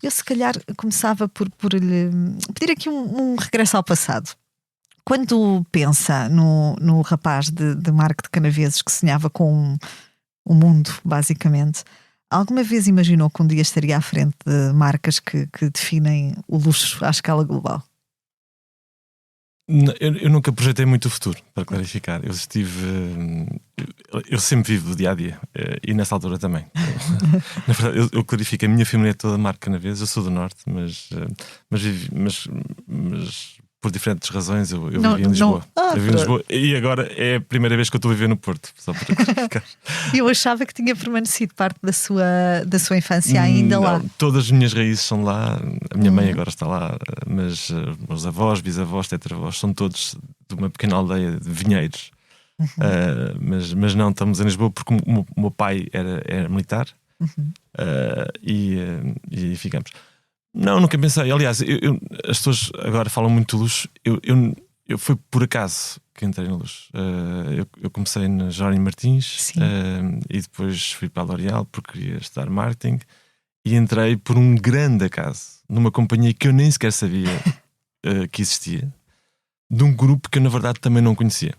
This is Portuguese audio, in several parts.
Eu se calhar começava por lhe pedir aqui um regresso ao passado. Quando pensa no rapaz de Marco de Canaveses que sonhava com o mundo, basicamente, alguma vez imaginou que um dia estaria à frente de marcas que definem o luxo à escala global? Eu nunca projetei muito o futuro, para clarificar. Eu sempre vivo o dia a dia, e nessa altura também. Na verdade, eu clarifico, a minha família é toda Marco de Canaveses. Eu sou do Norte, mas por diferentes razões eu vivi em Lisboa. Eu vivi em Lisboa e agora é a primeira vez que eu estou a viver no Porto, só para clarificar. Eu achava que tinha permanecido parte da sua infância ainda lá. Todas as minhas raízes são lá. A minha mãe agora está lá, mas meus avós, bisavós, tetravós são todos de uma pequena aldeia de Vinheiros. Mas não, estamos em Lisboa porque o meu pai era militar. E ficamos. Não, nunca pensei. Aliás, as pessoas agora falam muito de luxo. Eu fui por acaso que entrei no luxo. Eu comecei na Jerónimo Martins, e depois fui para a L'Oréal porque queria estudar marketing, e entrei por um grande acaso numa companhia que eu nem sequer sabia que existia, de um grupo que eu na verdade também não conhecia.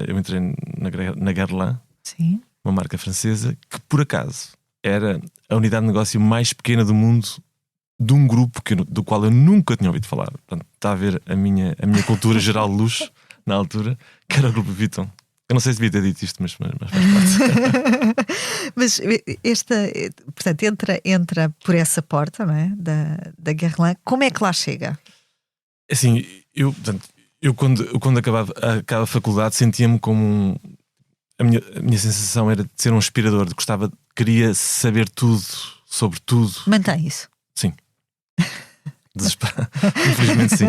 Eu entrei na Guerlain, uma marca francesa que por acaso era a unidade de negócio mais pequena do mundo, de um grupo do qual eu nunca tinha ouvido falar. Portanto, está a ver a minha cultura geral de luxo na altura, que era o Grupo Vuitton. Eu não sei se devia ter dito isto, mas faz parte. Mas portanto, entra por essa porta, não é? da Guerlain. Como é que lá chega? Assim, eu quando acaba a faculdade sentia-me como a minha sensação era de ser um aspirador, queria saber tudo sobre tudo. Mantém isso? Sim. Desesperado. Infelizmente sim.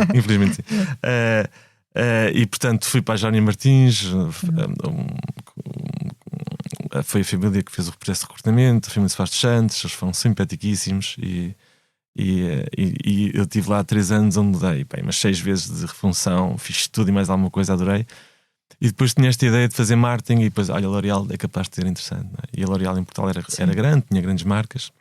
E portanto fui para a Jerónimo Martins. Foi a família que fez o processo de recrutamento, a família de Sebastião Santos. Eles foram simpaticíssimos e eu estive lá há 3 anos, onde mudei umas 6 vezes de refunção, fiz tudo e mais alguma coisa, adorei. E depois tinha esta ideia de fazer marketing, e depois, olha, a L'Oréal é capaz de ser interessante, não é? E a L'Oréal em Portugal era grande, tinha grandes marcas.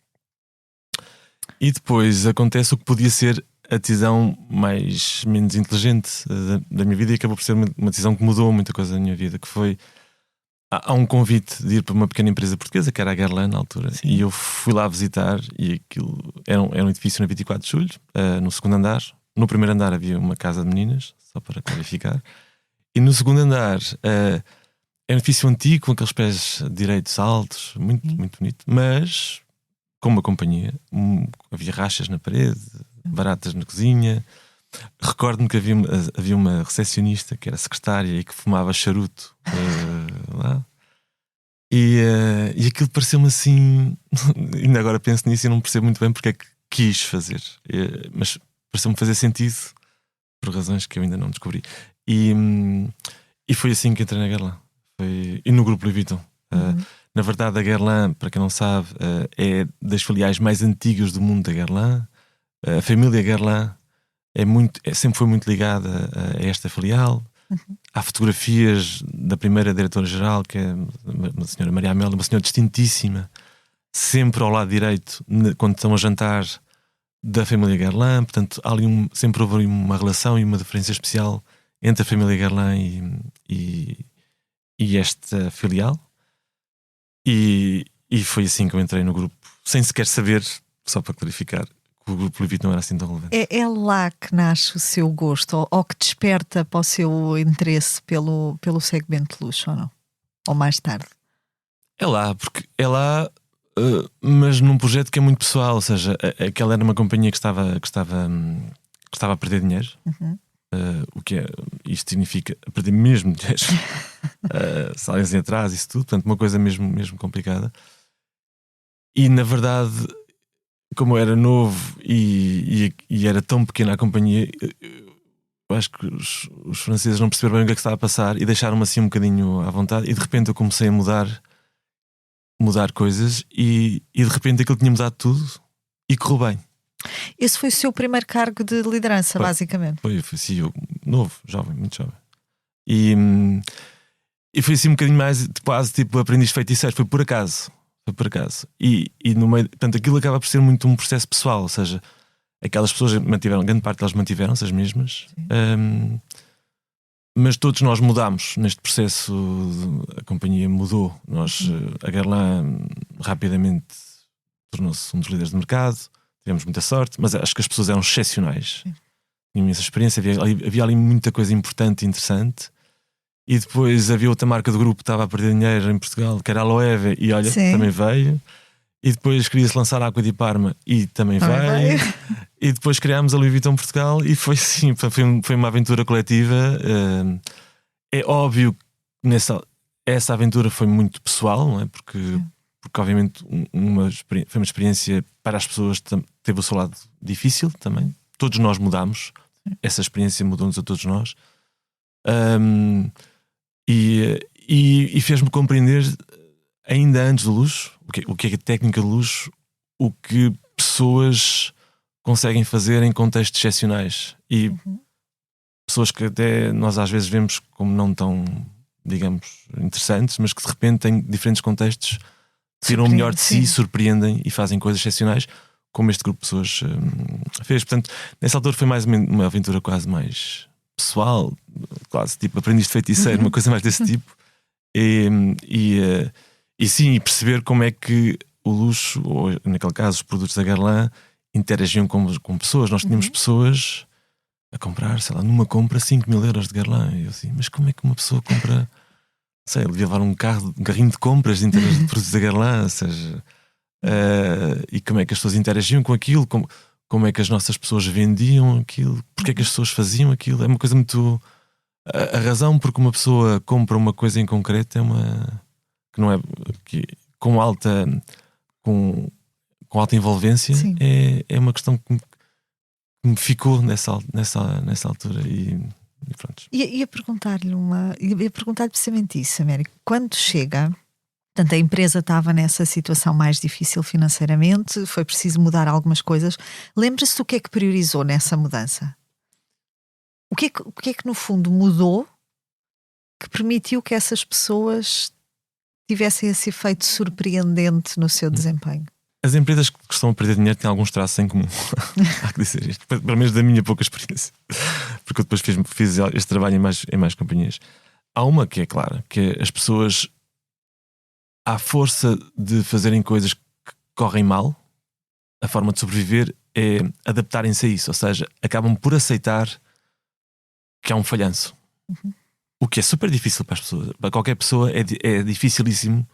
E depois acontece o que podia ser a decisão menos inteligente da minha vida, e acabou por ser uma decisão que mudou muita coisa da minha vida, que foi, há um convite de ir para uma pequena empresa portuguesa, que era a Guerlain na altura. Sim. E eu fui lá visitar, e aquilo era um edifício na 24 de Julho, no segundo andar. No primeiro andar havia uma casa de meninas, só para clarificar. E no segundo andar é um edifício antigo, com aqueles pés direitos altos, muito bonito, mas com uma companhia. Havia rachas na parede, baratas na cozinha. Recordo-me que havia uma recepcionista que era secretária e que fumava charuto lá. E aquilo pareceu-me assim. Ainda agora penso nisso e não percebo muito bem porque é que quis fazer. Mas pareceu-me fazer sentido por razões que eu ainda não descobri. E foi assim que entrei na Guerlain. E no Grupo Louis Vuitton. Na verdade, a Guerlain, para quem não sabe, é das filiais mais antigas do mundo da Guerlain. A família Guerlain sempre foi muito ligada a esta filial. Há fotografias da primeira diretora-geral, que é uma senhora Maria Amélia, uma senhora distintíssima, sempre ao lado direito, quando estão a jantar, da família Guerlain. Portanto, sempre houve uma relação e uma diferença especial entre a família Guerlain e esta filial. E foi assim que eu entrei no grupo, sem sequer saber, só para clarificar, que o Grupo Louis Vuitton não era assim tão relevante. É lá que nasce o seu gosto, ou que desperta para o seu interesse pelo segmento de luxo, ou não? Ou mais tarde? É lá, mas num projeto que é muito pessoal. Ou seja, aquela era uma companhia que estava a perder dinheiro. O que isto significa perder mesmo dinheiro. Salários em atraso, isso tudo. Portanto, uma coisa mesmo complicada. E na verdade, como eu era novo e era tão pequena a companhia, eu acho que os franceses não perceberam bem o que é que estava a passar e deixaram-me assim um bocadinho à vontade. E de repente eu comecei a mudar coisas, e de repente aquilo tinha mudado tudo e correu bem. Esse foi o seu primeiro cargo de liderança, basicamente? Foi CEO, novo, muito jovem. E foi assim um bocadinho mais, quase tipo aprendiz feiticeiro. Foi por acaso. Foi por acaso. E no meio, portanto, aquilo acaba por ser muito um processo pessoal, ou seja, aquelas pessoas grande parte delas mantiveram-se as mesmas, mas todos nós mudámos neste processo. A companhia mudou. A Guerlain rapidamente tornou-se um dos líderes de mercado, tivemos muita sorte, mas acho que as pessoas eram excepcionais. Tinha imensa experiência, havia ali muita coisa importante e interessante. E depois havia outra marca do grupo que estava a perder dinheiro em Portugal, que era a Loewe, e olha, também veio. E depois queria-se lançar a Aqua di Parma e também veio. E depois criámos a Louis Vuitton Portugal e foi sim, foi uma aventura coletiva. É óbvio que essa aventura foi muito pessoal, não é? Porque obviamente foi uma experiência para as pessoas, teve o seu lado difícil também. Todos nós mudámos, essa experiência mudou-nos a todos nós. E fez-me compreender, ainda antes do luxo, o que é a técnica de luxo, o que pessoas conseguem fazer em contextos excepcionais. E pessoas que até nós às vezes vemos como não tão, digamos, interessantes, mas que de repente têm diferentes contextos, tiram o melhor de si, surpreendem e fazem coisas excepcionais, como este grupo de pessoas fez. Portanto, nessa altura foi mais uma aventura quase mais pessoal, quase tipo aprendiz de feiticeiro, uma coisa mais desse tipo. E sim, perceber como é que o luxo, ou naquele caso os produtos da Guerlain, interagiam com pessoas. Nós tínhamos pessoas a comprar, sei lá, numa compra 5.000 euros de Guerlain. E eu assim, mas como é que uma pessoa compra, sei, ele devia levar um carrinho de compras inteiras de produtos da Guerlain, ou seja, e como é que as pessoas interagiam com aquilo, como é que as nossas pessoas vendiam aquilo, porque é que as pessoas faziam aquilo. É uma coisa muito... A razão porque uma pessoa compra uma coisa em concreto é uma... que não é... com alta envolvência, é uma questão que me ficou nessa altura e pronto. Ia perguntar-lhe precisamente isso, Américo. Quando chega, portanto, a empresa estava nessa situação mais difícil financeiramente, foi preciso mudar algumas coisas. Lembra-se do que é que priorizou nessa mudança? O que é que no fundo mudou que permitiu que essas pessoas tivessem esse efeito surpreendente no seu desempenho? As empresas que estão a perder dinheiro têm alguns traços em comum. Há que dizer isto, pelo menos da minha pouca experiência, porque eu depois fiz este trabalho em mais companhias. Há uma que é clara, que é as pessoas, à força de fazerem coisas que correm mal, a forma de sobreviver é adaptarem-se a isso, ou seja, acabam por aceitar que há um falhanço. O que é super difícil para as pessoas. Para qualquer pessoa é dificilíssimo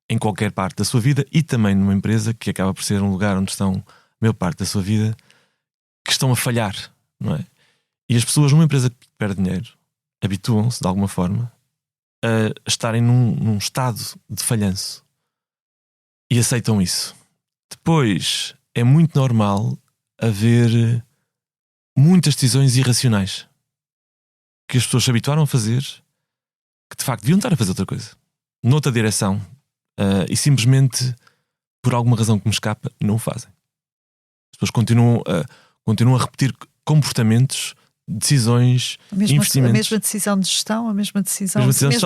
em qualquer parte da sua vida, e também numa empresa que acaba por ser um lugar onde estão a maior parte da sua vida, que estão a falhar, não é? E as pessoas numa empresa que perde dinheiro habituam-se de alguma forma a estarem num estado de falhanço e aceitam isso. Depois é muito normal haver muitas decisões irracionais que as pessoas se habituaram a fazer, que de facto deviam estar a fazer outra coisa, noutra direção, e simplesmente por alguma razão que me escapa não o fazem. As pessoas continuam a repetir comportamentos, decisões, investimentos. A mesma decisão de gestão, mesmo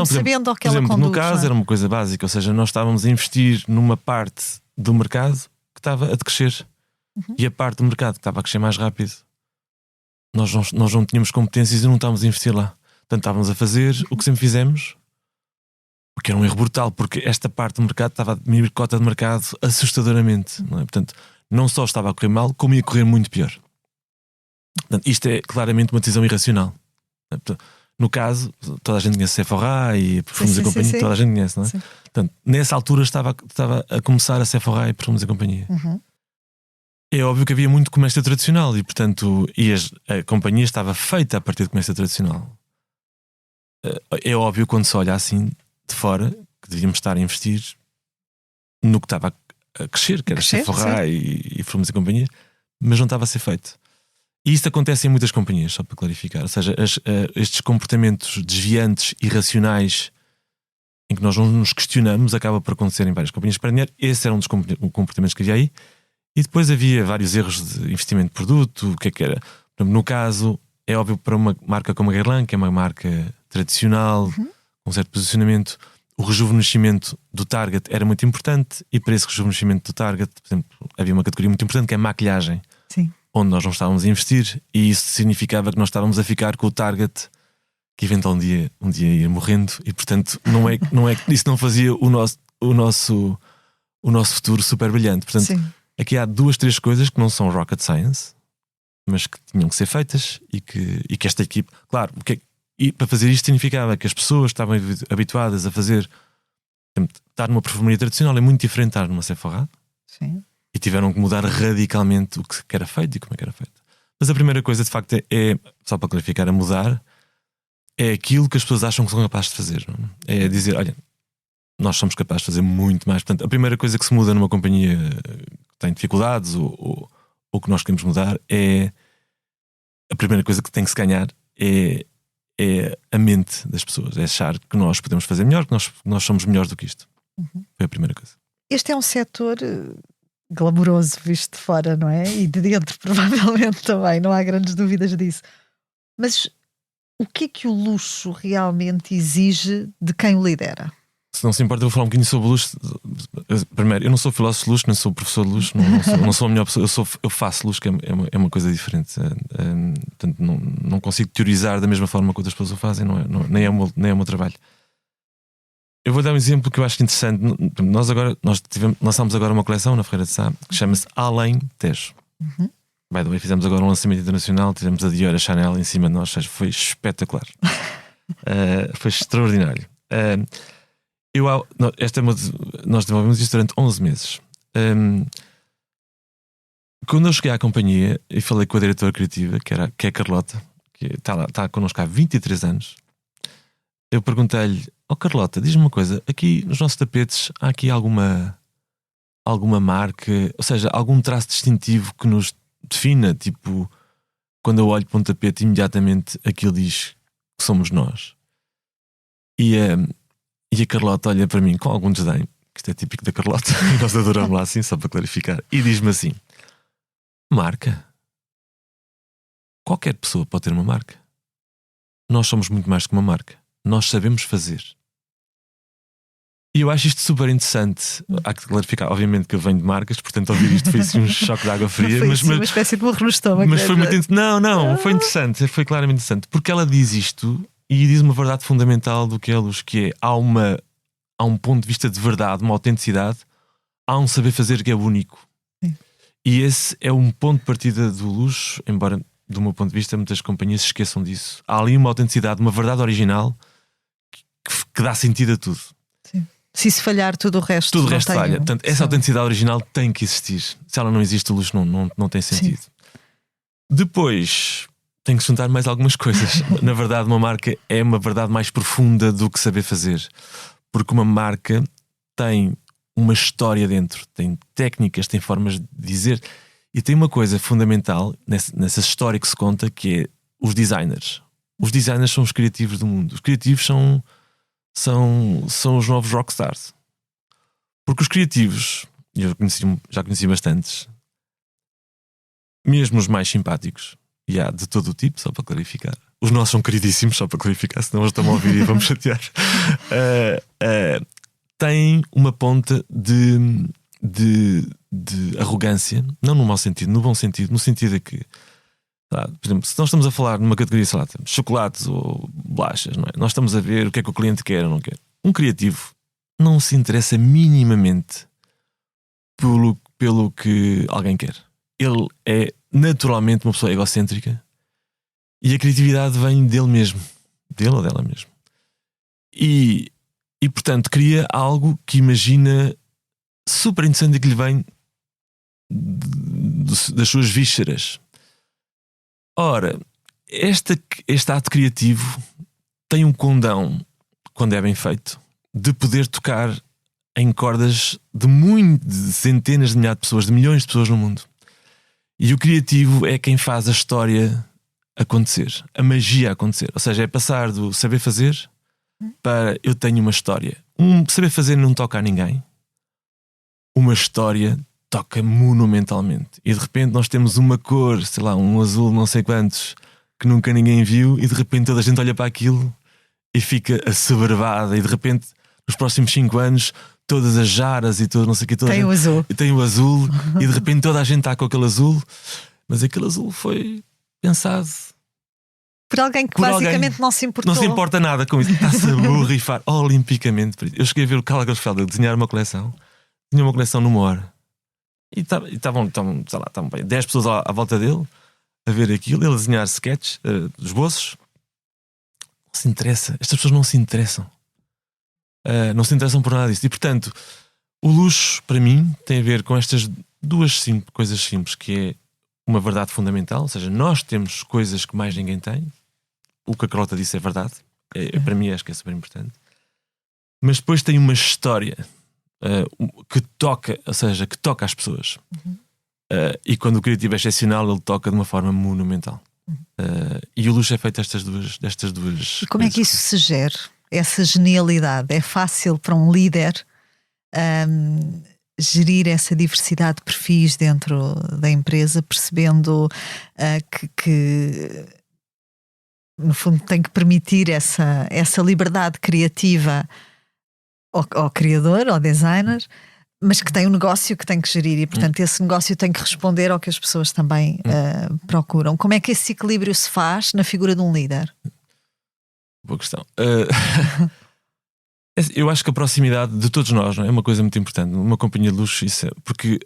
sabendo ao que ela conduz. No caso era uma coisa básica, ou seja, nós estávamos a investir numa parte do mercado que estava a decrescer, e a parte do mercado que estava a crescer mais rápido nós não tínhamos competências e não estávamos a investir lá. Portanto, estávamos a fazer o que sempre fizemos, o que era um erro brutal, porque esta parte do mercado estava a diminuir cota de mercado assustadoramente, não é? Portanto, não só estava a correr mal, como ia correr muito pior. Portanto, isto é claramente uma decisão irracional. No caso, toda a gente conhece Sephora e Perfumes e Companhia, toda a gente conhece, não é? Portanto, nessa altura estava a começar a Sephora e Perfumes e Companhia. É óbvio que havia muito comércio tradicional e, portanto, a companhia estava feita a partir do comércio tradicional. É óbvio, quando se olha assim de fora, que devíamos estar a investir no que estava a crescer, que era Sephora e Perfumes e Companhia, mas não estava a ser feito. E isto acontece em muitas companhias, só para clarificar. Ou seja, estes comportamentos desviantes, irracionais, em que nós não nos questionamos, acaba por acontecer em várias companhias para dinheiro. Esse era um dos comportamentos que havia aí. E depois havia vários erros de investimento de produto. O que é que era? No caso, é óbvio, para uma marca como a Guerlain, que é uma marca tradicional, com um certo posicionamento, o rejuvenescimento do target era muito importante, e para esse rejuvenescimento do target, por exemplo, havia uma categoria muito importante que é a maquilhagem. Sim. Onde nós não estávamos a investir, e isso significava que nós estávamos a ficar com o target que eventualmente um dia ia morrendo, e portanto isso não fazia o nosso futuro super brilhante. Portanto, Sim. aqui há 2, 3 coisas que não são rocket science, mas que tinham que ser feitas, e que esta equipe, claro, e para fazer isto significava que as pessoas estavam habituadas a fazer, estar numa perfumaria tradicional é muito diferente de estar numa Sephora. Sim. E tiveram que mudar radicalmente o que era feito e como é que era feito. Mas a primeira coisa, de facto, é só para clarificar, a mudar, é aquilo que as pessoas acham que são capazes de fazer. Não é? É dizer, olha, nós somos capazes de fazer muito mais. Portanto, a primeira coisa que se muda numa companhia que tem dificuldades ou que nós queremos mudar é... A primeira coisa que tem que se ganhar é a mente das pessoas. É achar que nós podemos fazer melhor, que nós somos melhores do que isto. Foi a primeira coisa. Este é um setor glamouroso visto de fora, não é? E de dentro provavelmente também, não há grandes dúvidas disso. Mas o que é que o luxo realmente exige de quem o lidera? Se não se importa, eu vou falar um bocadinho sobre luxo. Primeiro, eu não sou filósofo de luxo, nem sou professor de luxo, não sou a melhor pessoa. Eu faço luxo, que é uma coisa diferente. Portanto, não consigo teorizar da mesma forma que outras pessoas o fazem, nem é o meu trabalho. Eu vou dar um exemplo que eu acho interessante. Nós lançámos agora uma coleção na Ferreira de Sá que chama-se Além Tejo. By the way, fizemos agora um lançamento internacional, tivemos a Dior, a Chanel em cima de nós, foi espetacular. Foi extraordinário. Nós desenvolvemos isto durante 11 meses. Quando eu cheguei à companhia e falei com a diretora criativa, que é a Carlota, que está connosco há 23 anos, eu perguntei-lhe: Carlota, diz-me uma coisa, aqui nos nossos tapetes há aqui alguma marca, ou seja, algum traço distintivo que nos defina? Tipo, quando eu olho para um tapete, imediatamente aquilo diz que somos nós. E a Carlota olha para mim com algum desdém, que isto é típico da Carlota, e nós adoramos lá assim, só para clarificar, e diz-me assim: marca? Qualquer pessoa pode ter uma marca. Nós somos muito mais que uma marca. Nós sabemos fazer. E eu acho isto super interessante. Há que clarificar, obviamente, que eu venho de marcas, portanto, ouvir isto foi assim um choque de água fria. Foi uma espécie de morro no estômago. Mas foi muito Não, foi interessante, foi claramente interessante, porque ela diz isto e diz uma verdade fundamental do que é luz, que é: há um ponto de vista de verdade, uma autenticidade, há um saber fazer que é único. Sim. E esse é um ponto de partida do luxo, embora, do meu ponto de vista, muitas companhias se esqueçam disso. Há ali uma autenticidade, uma verdade original que dá sentido a tudo. Sim. Se isso falhar, tudo o resto falha. Portanto, essa autenticidade original tem que existir. Se ela não existe, o luxo não tem sentido. Sim. Depois tem que se juntar mais algumas coisas. Na verdade, uma marca é uma verdade mais profunda do que saber fazer. Porque uma marca tem uma história dentro, tem técnicas, tem formas de dizer. E tem uma coisa fundamental nessa história que se conta, que é os designers. Os designers são os criativos do mundo. Os criativos são os novos rockstars. Porque os criativos, eu já conheci bastantes, mesmo os mais simpáticos, e há de todo o tipo, só para clarificar. Os nossos são queridíssimos, só para clarificar, senão eles estão a ouvir e vamos chatear. Têm uma ponta de arrogância, não no mau sentido, no bom sentido, no sentido de que, por exemplo, se nós estamos a falar numa categoria, sei lá, chocolates ou bolachas, não é? Nós estamos a ver o que é que o cliente quer ou não quer. Um criativo não se interessa minimamente pelo que alguém quer. Ele é naturalmente uma pessoa egocêntrica e a criatividade vem dele mesmo, dele ou dela mesmo. E portanto cria algo que imagina super interessante e que lhe vem das suas vísceras. Ora, este ato criativo tem um condão, quando é bem feito, de poder tocar em cordas de centenas de milhares de pessoas, de milhões de pessoas no mundo. E o criativo é quem faz a história acontecer, a magia acontecer. Ou seja, é passar do saber fazer para eu tenho uma história. Saber fazer não toca a ninguém. Uma história toca monumentalmente. E de repente nós temos uma cor, sei lá, um azul não sei quantos, que nunca ninguém viu, e de repente toda a gente olha para aquilo e fica assoberbada, e de repente os próximos 5 anos, todas as jaras e tudo, não sei o que, tem o azul. Tem o azul e de repente toda a gente está com aquele azul, mas aquele azul foi pensado por alguém que basicamente não se importou. Não se importa nada com isso. Está-se a borrifar olimpicamente. Eu cheguei a ver o Karl Lagerfeld desenhar uma coleção. Tinha uma coleção numa hora. E estavam 10 pessoas à volta dele a ver aquilo, ele a desenhar sketches, esboços. Não se interessa. Estas pessoas não se interessam. Não se interessam por nada disso. E portanto, o luxo, para mim, tem a ver com estas duas coisas simples, que é uma verdade fundamental, ou seja, nós temos coisas que mais ninguém tem. O que a Carlota disse é verdade. Para mim acho que é super importante. Mas depois tem uma história que toca, ou seja, que toca as pessoas. E quando o criativo é excepcional, ele toca de uma forma monumental. E o luxo é feito destas duas. E como é que isso se gera? Essa genialidade? É fácil para um líder gerir essa diversidade de perfis dentro da empresa, percebendo que no fundo tem que permitir essa liberdade criativa ao criador, ao designer, mas que tem um negócio que tem que gerir e portanto esse negócio tem que responder ao que as pessoas também procuram. Como é que esse equilíbrio se faz na figura de um líder? Boa questão. Eu acho que a proximidade de todos nós, não é uma coisa muito importante. Uma companhia de luxo, isso é, porque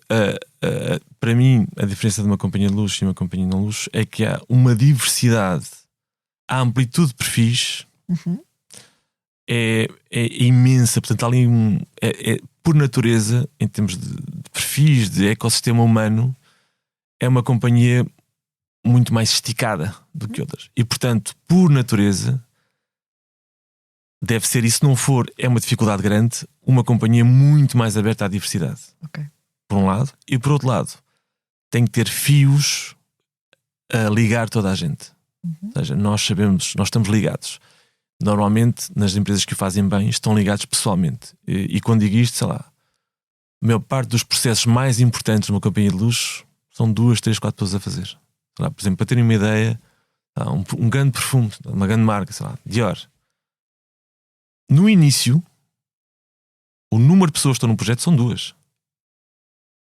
para mim a diferença de uma companhia de luxo e uma companhia não luxo é que há uma diversidade, a amplitude de perfis é imensa. Portanto, ali por natureza, em termos de perfis, de ecossistema humano, é uma companhia muito mais esticada do que outras. E portanto, por natureza, deve ser, e se não for, é uma dificuldade grande, uma companhia muito mais aberta à diversidade. Por um lado. E por outro lado, tem que ter fios a ligar toda a gente. Ou seja, nós estamos ligados. Normalmente, nas empresas que o fazem bem, estão ligados pessoalmente. E quando digo isto, sei lá, a maior parte dos processos mais importantes numa companhia de luxo são 2, 3, 4 pessoas a fazer. Sei lá, por exemplo, para terem uma ideia, um grande perfume, uma grande marca, sei lá, Dior. No início, o número de pessoas que estão num projeto são 2.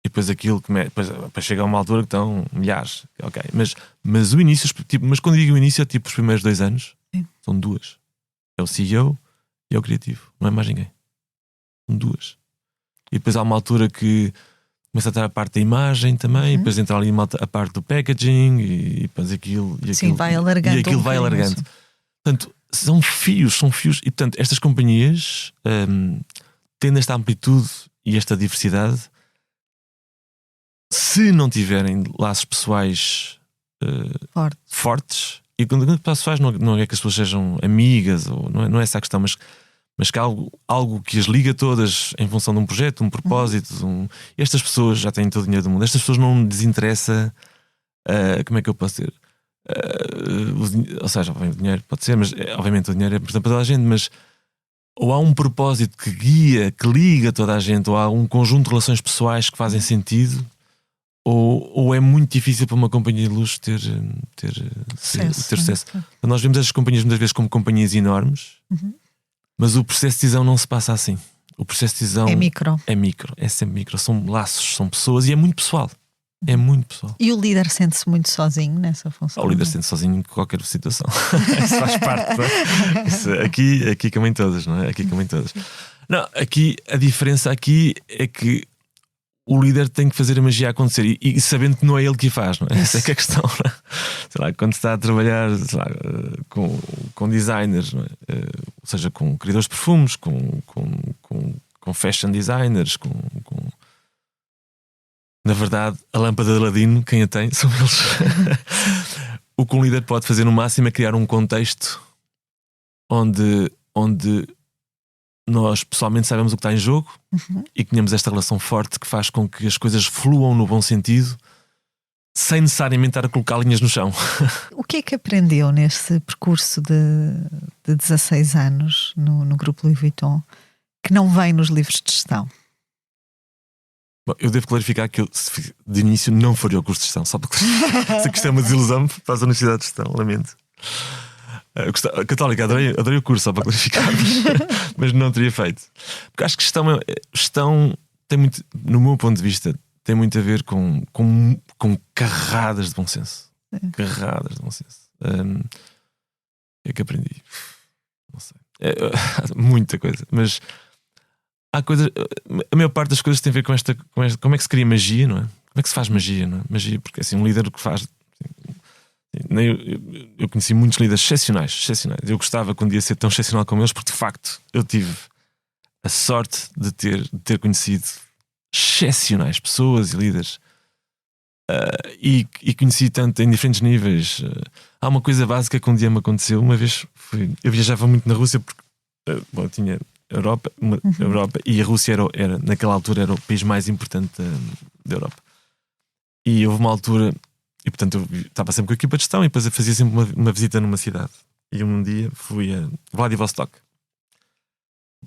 E depois aquilo depois chega a uma altura que estão milhares. Ok. Mas o início, mas quando digo o início, é tipo os primeiros 2 anos. Sim. São 2. É o CEO e é o criativo. Não é mais ninguém. São 2. E depois há uma altura que começa a estar a parte da imagem também. E depois entra ali a parte do packaging e depois aquilo. Sim, vai alargando. E aquilo vai alargando. Portanto, são fios. E portanto, estas companhias tendo esta amplitude e esta diversidade, se não tiverem laços pessoais fortes, e quando pessoais não é que as pessoas sejam amigas, ou não é essa a questão, mas que há algo que as liga todas em função de um projeto, um propósito. Estas pessoas já têm todo o dinheiro do mundo. Estas pessoas não lhes interessa, como é que eu posso dizer? Ou seja, o dinheiro pode ser, mas obviamente o dinheiro é importante para toda a gente, mas ou há um propósito que guia, que liga toda a gente, ou há um conjunto de relações pessoais que fazem sentido, ou é muito difícil para uma companhia de luxo ter sucesso. Então, nós vemos estas companhias muitas vezes como companhias enormes, mas o processo de decisão não se passa assim. O processo de decisão é micro, é sempre micro. São laços, são pessoas e é muito pessoal. É muito pessoal. E o líder sente-se muito sozinho nessa função? O líder sente-se sozinho em qualquer situação. Isso faz parte, não é? Isso, aqui cabem todas, não é? Aqui cabem todas. Não, aqui a diferença aqui é que o líder tem que fazer a magia acontecer e sabendo que não é ele que faz, não é? Essa é que é a questão, não é? Sei lá, quando está a trabalhar, sei lá, com designers, não é? Ou seja, com criadores de perfumes, com fashion designers, na verdade, a lâmpada de Aladino, quem a tem, são eles. O que um líder pode fazer no máximo é criar um contexto onde nós pessoalmente sabemos o que está em jogo e que tenhamos esta relação forte que faz com que as coisas fluam no bom sentido sem necessariamente estar a colocar linhas no chão. O que é que aprendeu nesse percurso de 16 anos no Grupo Louis Vuitton que não vem nos livros de gestão? Bom, eu devo clarificar que eu, de início, não faria o curso de gestão, só porque sei que isto é uma desilusão para as universidades de gestão, lamento. Católica, adorei o curso, só para clarificar, mas não teria feito. Porque acho que gestão tem muito, no meu ponto de vista, tem muito a ver com carradas de bom senso. Carradas de bom senso. É que aprendi. Não sei. Muita coisa. Mas há coisas. A maior parte das coisas tem a ver com esta. Como é que se cria magia, não é? Como é que se faz magia, não é? Magia, porque assim, um líder que faz. Eu conheci muitos líderes excepcionais. Eu gostava que um dia ser tão excepcional como eles, porque de facto eu tive a sorte de ter conhecido excepcionais pessoas e líderes. E conheci tanto em diferentes níveis. Há uma coisa básica que um dia me aconteceu. Uma vez eu viajava muito na Rússia porque eu tinha Europa e a Rússia era naquela altura era o país mais importante da Europa. E houve uma altura, e portanto eu estava sempre com a equipa de gestão e depois eu fazia sempre uma visita numa cidade. E um dia fui a Vladivostok.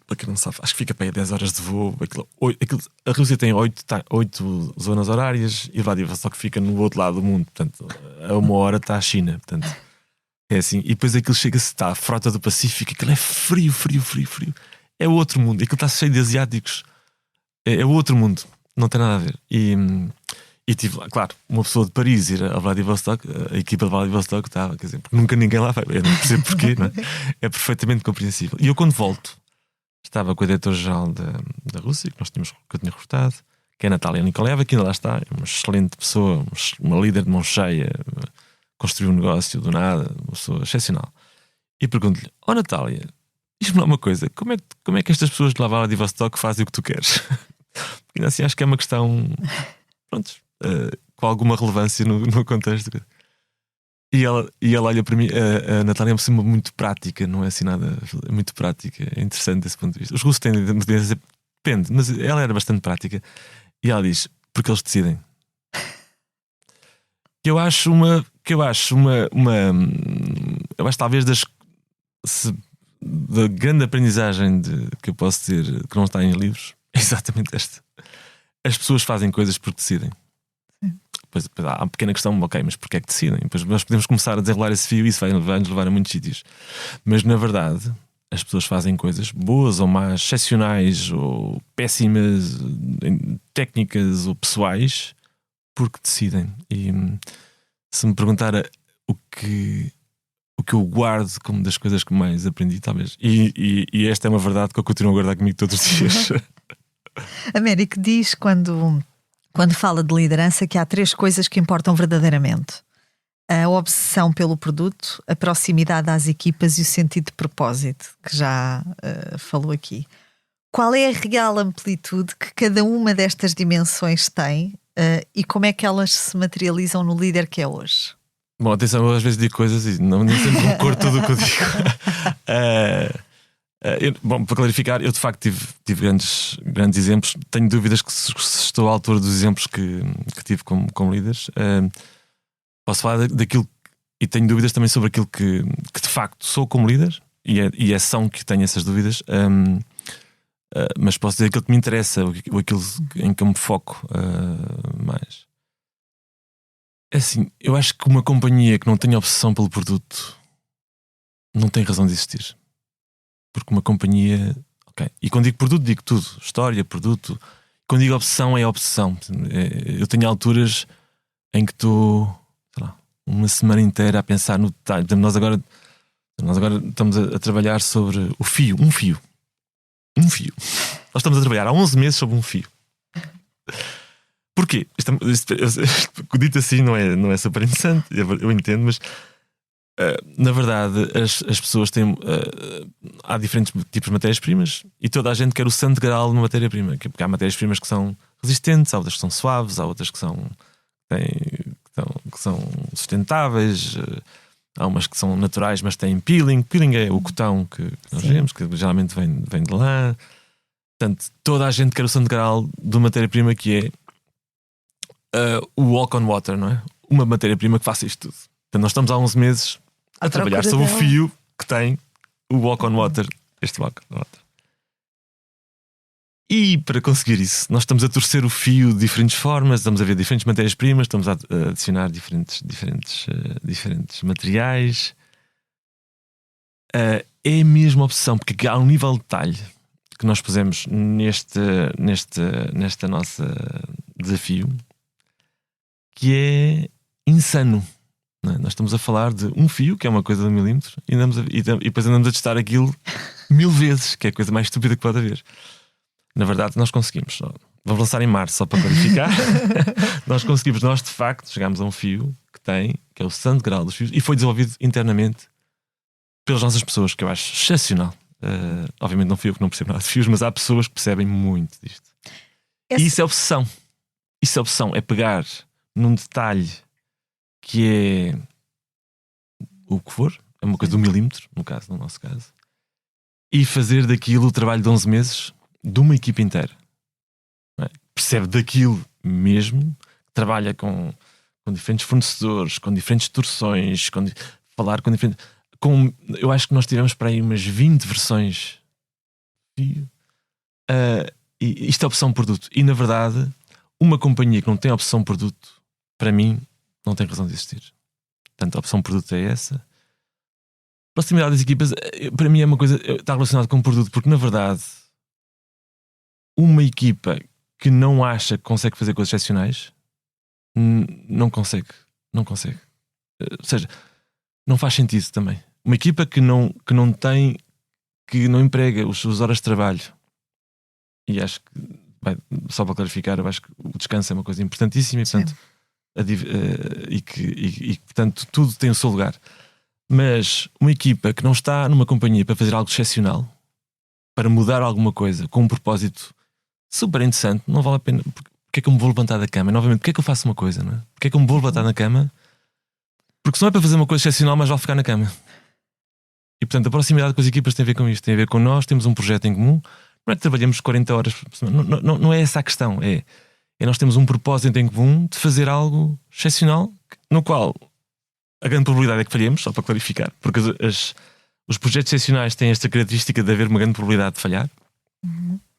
Para quem não sabe, acho que fica para aí 10 horas de voo. A Rússia tem 8 zonas horárias e Vladivostok fica no outro lado do mundo. Portanto, a 1 hora está a China. Portanto, é assim. E depois aquilo chega-se, está a frota do Pacífico, aquilo é frio. É outro mundo. Aquilo está cheio de asiáticos. É outro mundo. Não tem nada a ver. E tive lá, claro, uma pessoa de Paris ir a Vladivostok, a equipa de Vladivostok estava, quer dizer, porque nunca ninguém lá vai. Eu não percebo porquê, não é? É perfeitamente compreensível. E eu, quando volto, estava com a diretora-geral da Rússia, que eu tinha recrutado, que é a Natália Nikolaeva, que ainda lá está, uma excelente pessoa, uma líder de mão cheia, construiu um negócio do nada, uma pessoa excepcional. E pergunto-lhe: Natália, diz-me lá uma coisa, como é que estas pessoas de lá Vladivostok fazem o que tu queres? Porque ainda assim acho que é uma questão, pronto, com alguma relevância no contexto. E ela olha para mim, a Natália é uma pessoa muito prática, não é assim nada, é muito prática, é interessante desse ponto de vista. Os russos têm, depende, mas ela era bastante prática. E ela diz: porque eles decidem. Eu acho talvez da grande aprendizagem que eu posso ter, que não está em livros, é exatamente esta. As pessoas fazem coisas porque decidem. Depois há uma pequena questão, ok, mas porquê é que decidem? Depois nós podemos começar a desenrolar esse fio e isso vai-nos levar a muitos sítios. Mas na verdade, as pessoas fazem coisas boas ou más, excepcionais ou péssimas, técnicas ou pessoais, porque decidem. E se me perguntar o que eu guardo como das coisas que mais aprendi, talvez. E esta é uma verdade que eu continuo a guardar comigo todos os dias. Américo diz quando fala de liderança que há 3 coisas que importam verdadeiramente: a obsessão pelo produto, a proximidade às equipas e o sentido de propósito, que já falou aqui. Qual é a real amplitude que cada uma destas dimensões tem e como é que elas se materializam no líder que é hoje? Bom, atenção, eu às vezes digo coisas e nem sempre concordo tudo o que eu digo. Bom, para clarificar, eu de facto tive grandes exemplos. Tenho dúvidas que se estou à altura dos exemplos que tive como líderes. Posso falar daquilo e tenho dúvidas também sobre aquilo que de facto sou como líder e é são que tenho essas dúvidas. Mas posso dizer aquilo que me interessa, aquilo em que eu me foco mais. É assim, eu acho que uma companhia que não tenha obsessão pelo produto não tem razão de existir. Porque uma companhia... Okay. E quando digo produto, digo tudo. História, produto. Quando digo obsessão, é obsessão. Eu tenho alturas em que estou, sei lá, uma semana inteira a pensar no detalhe. Nós agora estamos a trabalhar sobre o fio. Um fio. Nós estamos a trabalhar há 11 meses sobre um fio. Porquê? Dito assim não é super interessante, eu entendo, mas na verdade as pessoas têm há diferentes tipos de matérias-primas e toda a gente quer o santo graal de uma matéria-prima, porque há matérias-primas que são resistentes, há outras que são suaves, há outras que são sustentáveis, há umas que são naturais mas têm peeling. Peeling é o cotão que nós vemos, que geralmente vem de lá. Portanto, toda a gente quer o santo graal de uma matéria-prima que é o walk on water, não é? Uma matéria-prima que faça isto tudo. Portanto, nós estamos há 11 meses a trabalhar sobre o fio que tem o walk on water. Este walk on water. E para conseguir isso, nós estamos a torcer o fio de diferentes formas, estamos a ver diferentes matérias-primas, estamos a adicionar diferentes materiais. é a mesma obsessão, porque há um nível de detalhe que nós pusemos nesta nossa desafio que é insano. Não é? Nós estamos a falar de um fio, que é uma coisa de 1 milímetro, e depois andamos a testar aquilo 1000 vezes, que é a coisa mais estúpida que pode haver. Na verdade, nós conseguimos. Vamos lançar em março, só para clarificar. Nós de facto, chegámos a um fio que é o santo grau dos fios, e foi desenvolvido internamente pelas nossas pessoas, que eu acho excepcional. Obviamente não fui eu que não percebo nada de fios, mas há pessoas que percebem muito disto. E isso é obsessão. Isso é obsessão, é pegar num detalhe que é o que for, é uma coisa de 1 milímetro, no nosso caso, e fazer daquilo o trabalho de 11 meses de uma equipa inteira. Não é? Percebe daquilo mesmo, trabalha com diferentes fornecedores, com diferentes torções, falar com diferentes. Eu acho que nós tivemos para aí umas 20 versões. E isto é opção produto. E na verdade, uma companhia que não tem opção produto, para mim, não tem razão de existir. Portanto, a opção produto é essa. Proximidade das equipas, para mim, é uma coisa. Está relacionado com o produto, porque na verdade, uma equipa que não acha que consegue fazer coisas excepcionais não consegue. Não consegue. Ou seja, não faz sentido também. Uma equipa que não emprega as suas horas de trabalho, e acho que, só para clarificar, eu acho que o descanso é uma coisa importantíssima, e portanto, portanto tudo tem o seu lugar. Mas uma equipa que não está numa companhia para fazer algo excepcional, para mudar alguma coisa com um propósito super interessante, não vale a pena. Porque é que eu me vou levantar da cama? Novamente, porque é que eu faço uma coisa, não é? Porque é que eu me vou levantar na cama? Porque se não é para fazer uma coisa excepcional, mas vale ficar na cama. E portanto, a proximidade com as equipas tem a ver com isto, tem a ver com nós, temos um projeto em comum. Não é que trabalhamos 40 horas por semana, não é essa a questão. É nós temos um propósito em comum de fazer algo excepcional, no qual a grande probabilidade é que falhemos, só para clarificar, porque os projetos excepcionais têm esta característica de haver uma grande probabilidade de falhar.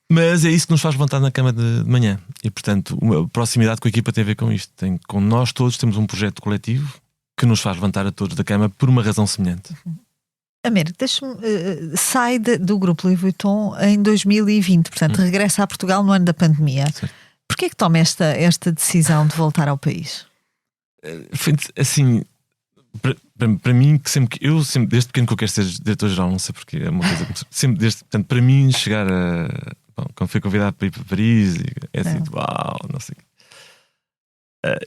Mas é isso que nos faz levantar na cama de manhã. E portanto, a proximidade com a equipa tem a ver com isto. Com nós todos temos um projeto coletivo que nos faz levantar a todos da cama por uma razão semelhante. Américo, sai do grupo Louis Vuitton em 2020, portanto regressa a Portugal no ano da pandemia. Porquê é que toma esta decisão de voltar ao país? Foi assim, para mim, eu sempre, desde pequeno que eu quero ser diretor-geral, não sei porque, é uma coisa sempre portanto, para mim chegar quando fui convidado para ir para Paris, é assim, uau, não sei o quê.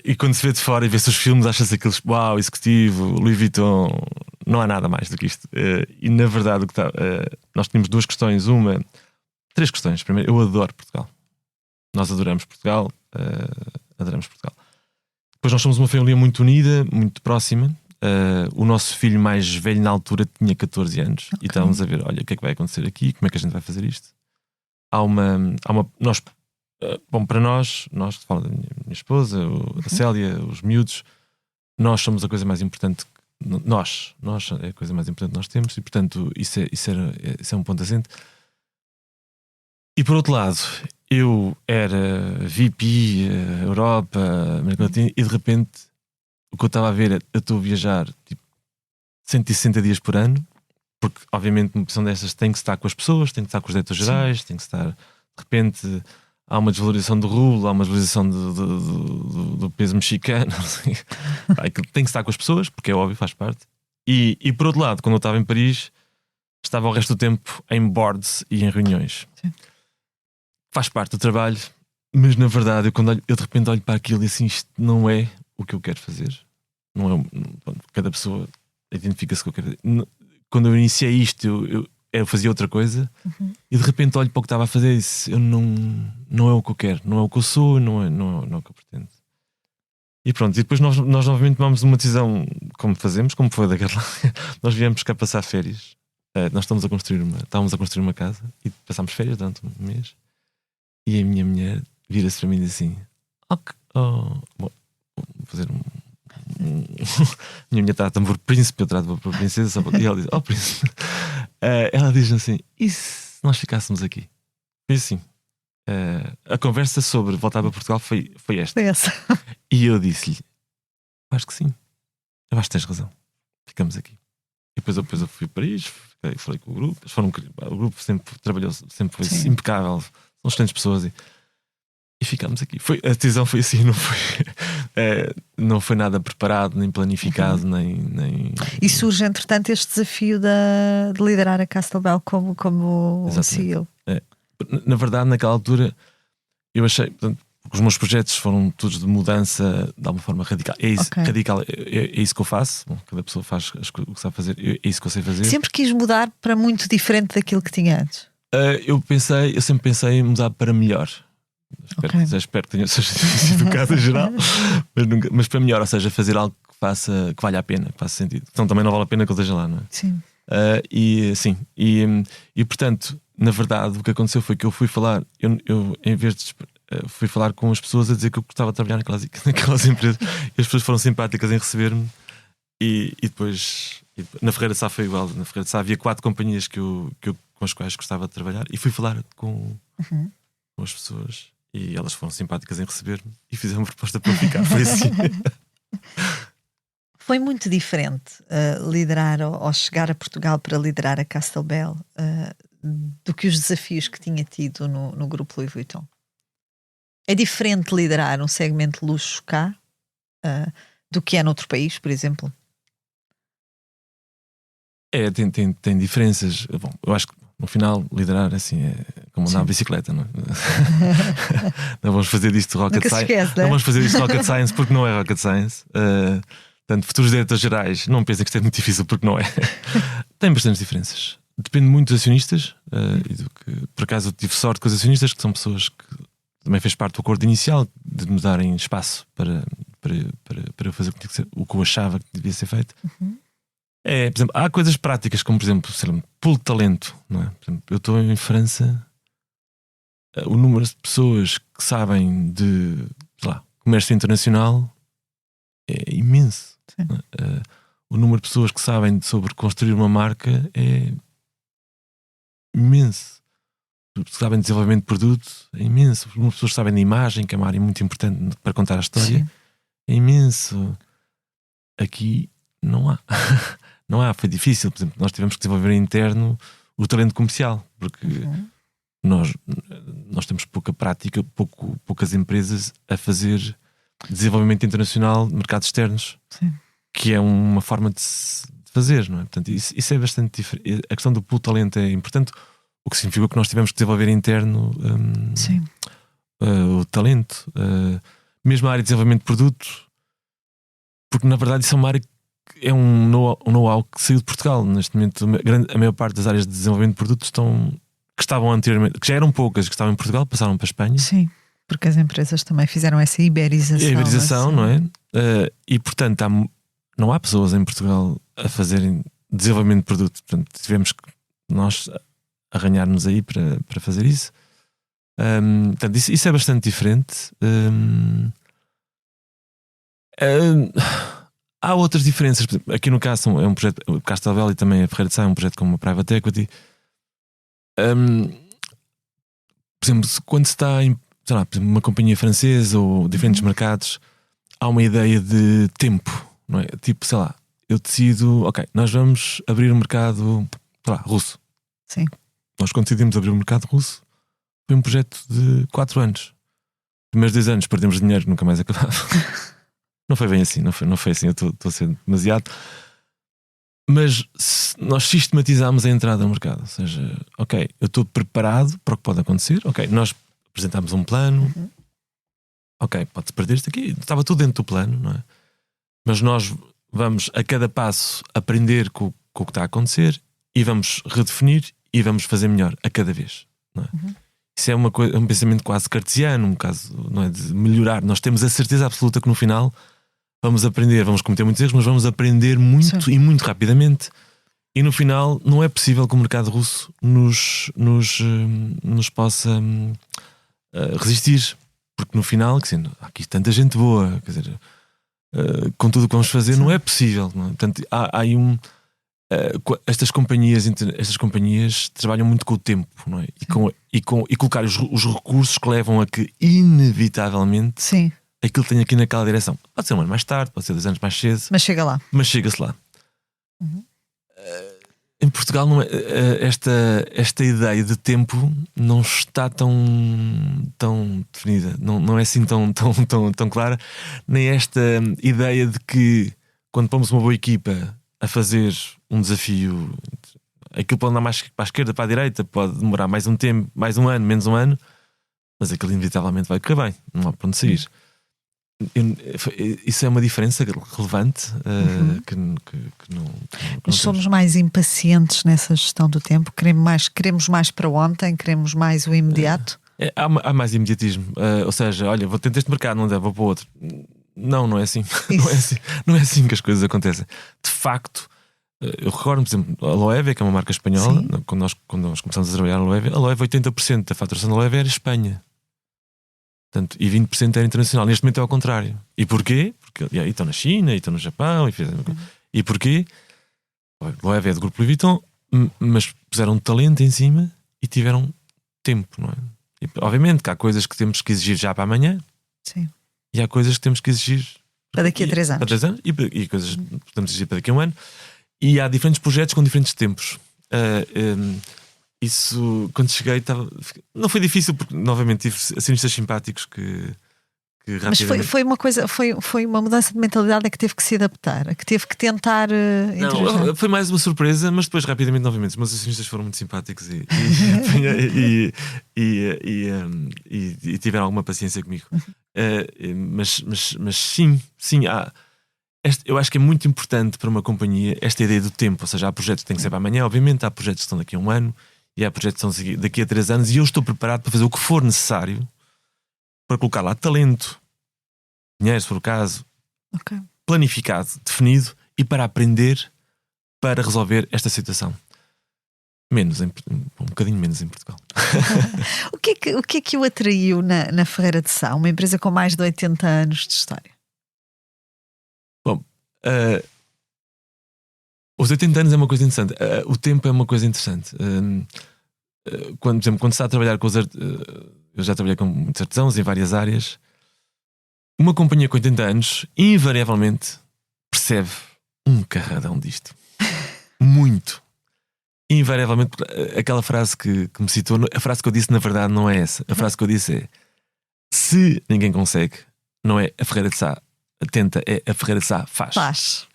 E quando se vê de fora e vê-se os filmes, acha-se aqueles uau, executivo, Louis Vuitton, não há nada mais do que isto. E na verdade, nós tínhamos três questões. Primeiro, eu adoro Portugal. Nós adoramos Portugal. Depois nós somos uma família muito unida, muito próxima. O nosso filho mais velho na altura tinha 14 anos. Okay. E estávamos a ver, olha, o que é que vai acontecer aqui? Como é que a gente vai fazer isto? Para nós falo da minha esposa, a Célia, os miúdos, nós somos a coisa mais importante. Nós é a coisa mais importante que nós temos, e portanto isso é um ponto assente. E por outro lado, eu era VP, Europa, América Latina, e de repente o que eu estava a ver eu estou a viajar tipo 160 dias por ano, porque obviamente uma posição destas tem que estar com as pessoas, tem que estar com os diretores gerais, tem que estar, de repente há uma desvalorização do rublo, há uma desvalorização do peso mexicano, tem que estar com as pessoas, porque é óbvio, faz parte. E por outro lado, quando eu estava em Paris, estava o resto do tempo em boards e em reuniões. Sim. Faz parte do trabalho, mas na verdade eu de repente olho para aquilo e assim, isto não é o que eu quero fazer. Não é, cada pessoa identifica-se com o que eu quero fazer. Quando eu iniciei isto, eu fazia outra coisa, e de repente olho para o que estava a fazer e disse, não é o que eu quero, não é o que eu sou, não é o que eu pretendo. E pronto, e depois nós novamente tomamos uma decisão, como foi da Carla. Nós viemos cá passar férias. Nós estávamos a construir uma casa e passámos férias durante um mês, e a minha mulher vira-se para mim e diz assim, bom, vou fazer minha mulher trata-me por príncipe, eu trato-me por princesa, e ela diz, príncipe. Ela diz assim, e se nós ficássemos aqui? Foi assim, a conversa sobre voltar para Portugal foi esta. Foi essa. E eu disse-lhe, acho que sim, eu acho que tens razão, ficamos aqui. depois eu fui a Paris, falei com o grupo. O grupo sempre trabalhou, sempre foi Sim. impecável. São excelentes pessoas e ficámos aqui. A decisão foi assim, não foi nada preparado, nem planificado, nem... E surge, entretanto, este desafio de liderar a Castlebell como CEO. Na verdade, naquela altura, eu achei, portanto, os meus projetos foram todos de mudança de alguma forma radical. É isso, radical, é isso que eu faço. Bom, cada pessoa faz o que sabe fazer, é isso que eu sei fazer. Sempre quis mudar para muito diferente daquilo que tinha antes? Eu sempre pensei em mudar para melhor. Espero que tenha sido o caso em geral, mas para melhor, ou seja, fazer algo que valha a pena, que faça sentido. Então também não vale a pena que eu esteja lá, não é? Sim. E portanto, na verdade, o que aconteceu foi que eu fui falar, eu em vez de fui falar com as pessoas a dizer que eu gostava de trabalhar naquelas empresas, e as pessoas foram simpáticas em receber-me. E depois na Ferreira de Sá foi igual. Na Ferreira de Sá havia 4 companhias com as quais gostava de trabalhar, e fui falar com as pessoas. E elas foram simpáticas em receber-me e fizeram uma proposta para eu ficar. Foi assim. Foi muito diferente liderar ou chegar a Portugal para liderar a Castlebell do que os desafios que tinha tido no grupo Louis Vuitton. É diferente liderar um segmento de luxo cá do que é noutro país, por exemplo? Tem diferenças. Bom, eu acho que no final liderar assim é como andar na bicicleta, não é? Não vamos fazer disto rocket science. Não vamos fazer isto rocket science porque não é rocket science. Portanto, futuros diretores gerais, não pensem que isto é muito difícil porque não é. Tem bastantes diferenças. Depende muito dos acionistas. Por acaso eu tive sorte com os acionistas, que são pessoas que também fez parte do acordo inicial de me darem espaço para eu fazer o que eu achava que devia ser feito. Por exemplo, há coisas práticas, como por exemplo, pool de talento, não é? Por exemplo, eu estou em França, o número de pessoas que sabem de, sei lá, comércio internacional é imenso. O número de pessoas que sabem sobre construir uma marca é imenso. Que sabem de desenvolvimento de produto é imenso. O número de pessoas que sabem de imagem, que é uma área muito importante para contar a história, é imenso. Aqui não há. Não há, foi difícil. Por exemplo, nós tivemos que desenvolver interno o talento comercial, porque nós temos pouca prática, poucas empresas a fazer desenvolvimento internacional de mercados externos, que é uma forma de fazer, não é? Portanto, isso é bastante diferente. A questão do pool de talento é importante, o que significa que nós tivemos que desenvolver interno o talento, mesmo a área de desenvolvimento de produto, porque na verdade isso é uma área que é um know-how que saiu de Portugal. Neste momento, a maior parte das áreas de desenvolvimento de produtos que estavam anteriormente, que já eram poucas, que estavam em Portugal, passaram para a Espanha. Sim, porque as empresas também fizeram essa iberização. Não é? E portanto, não há pessoas em Portugal a fazerem desenvolvimento de produto. Portanto, tivemos que nós arranhar-nos aí para fazer isso. Portanto, isso é bastante diferente. Há outras diferenças. Aqui no caso é um projeto, o Castlebell e também a Ferreira de Sá é um projeto como uma private equity. Por exemplo, quando se está em, sei lá, uma companhia francesa ou diferentes mercados, há uma ideia de tempo, não é? Tipo, sei lá, eu decido, ok, nós vamos abrir o mercado, sei lá, russo. Sim. Nós quando decidimos abrir o mercado russo, foi um projeto de 4 anos. Nos primeiros 2 anos perdemos dinheiro, nunca mais acabava. Não foi bem assim, não foi assim, eu estou a ser demasiado. Mas nós sistematizámos a entrada no mercado. Ou seja, ok, eu estou preparado para o que pode acontecer. Ok, nós apresentámos um plano. Ok, pode-se perder isto aqui. Estava tudo dentro do plano, não é? Mas nós vamos a cada passo aprender com o que está a acontecer e vamos redefinir e vamos fazer melhor a cada vez, não é? Isso é um pensamento quase cartesiano, um caso, não é, de melhorar. Nós temos a certeza absoluta que no final vamos aprender, vamos cometer muitos erros, mas vamos aprender muito e muito rapidamente. E no final não é possível que o mercado russo nos possa resistir, porque no final, há aqui tanta gente boa, quer dizer, com tudo o que vamos fazer, não é possível, não é? Portanto, há aí estas companhias trabalham muito com o tempo, não é? E colocar os recursos que levam a que inevitavelmente aquilo tenha aqui naquela direção. Pode ser um ano mais tarde, pode ser 2 anos mais cedo, mas chega lá. Mas chega-se lá. Em Portugal não é, esta ideia de tempo não está tão definida, não é assim tão clara, nem esta ideia de que quando pomos uma boa equipa a fazer um desafio, aquilo pode andar mais para a esquerda, para a direita, pode demorar mais um tempo, mais um ano, menos um ano, mas aquilo inevitavelmente vai correr bem, não há para onde sair. Isso é uma diferença relevante que não Mas somos mais impacientes nessa gestão do tempo? Queremos mais para ontem? Queremos mais o imediato? Há mais imediatismo. Ou seja, olha, vou tentar este mercado, não dá, vou para o outro. Não é assim. Não é assim que as coisas acontecem. De facto, eu recordo, por exemplo, a Loewe, que é uma marca espanhola. Quando nós começamos a trabalhar na Loewe, a Loewe 80% da faturação da Loewe era Espanha. Portanto, e 20% era internacional. Neste momento é ao contrário. E porquê? Porque estão na China, e estão no Japão. E porquê? A Loewe é do grupo Louis Vuitton, mas puseram talento em cima e tiveram tempo, não é? E, obviamente que há coisas que temos que exigir já para amanhã. Sim. E há coisas que temos que exigir para daqui a 3 anos. Para 3 anos e coisas que podemos exigir para daqui a um ano. E há diferentes projetos com diferentes tempos. Isso, quando cheguei, não foi difícil, porque novamente tive acionistas simpáticos que rapidamente... Mas foi uma coisa, foi uma mudança de mentalidade a que teve que se adaptar, a que teve que tentar. Não, foi mais uma surpresa, mas depois rapidamente, novamente, os meus acionistas foram muito simpáticos e tiveram alguma paciência comigo. Mas sim, eu acho que é muito importante para uma companhia esta ideia do tempo, ou seja, há projetos que têm que ser para amanhã, obviamente, há projetos que estão daqui a um ano e há projetos que estão daqui a 3 anos, e eu estou preparado para fazer o que for necessário para colocar lá talento, dinheiro, se for o caso, planificado, definido, e para aprender, para resolver esta situação. Um bocadinho menos em Portugal. O que é que o atraiu na Ferreira de Sá, uma empresa com mais de 80 anos de história? Bom, os 80 anos é uma coisa interessante. O tempo é uma coisa interessante. Por exemplo, quando se está a trabalhar com os eu já trabalhei com muitos artesãos em várias áreas. Uma companhia com 80 anos invariavelmente percebe um carradão disto. Muito. Invariavelmente, aquela frase que me citou, a frase que eu disse na verdade não é essa. A frase que eu disse é: se ninguém consegue, não é a Ferreira de Sá tenta, é a Ferreira de Sá faz.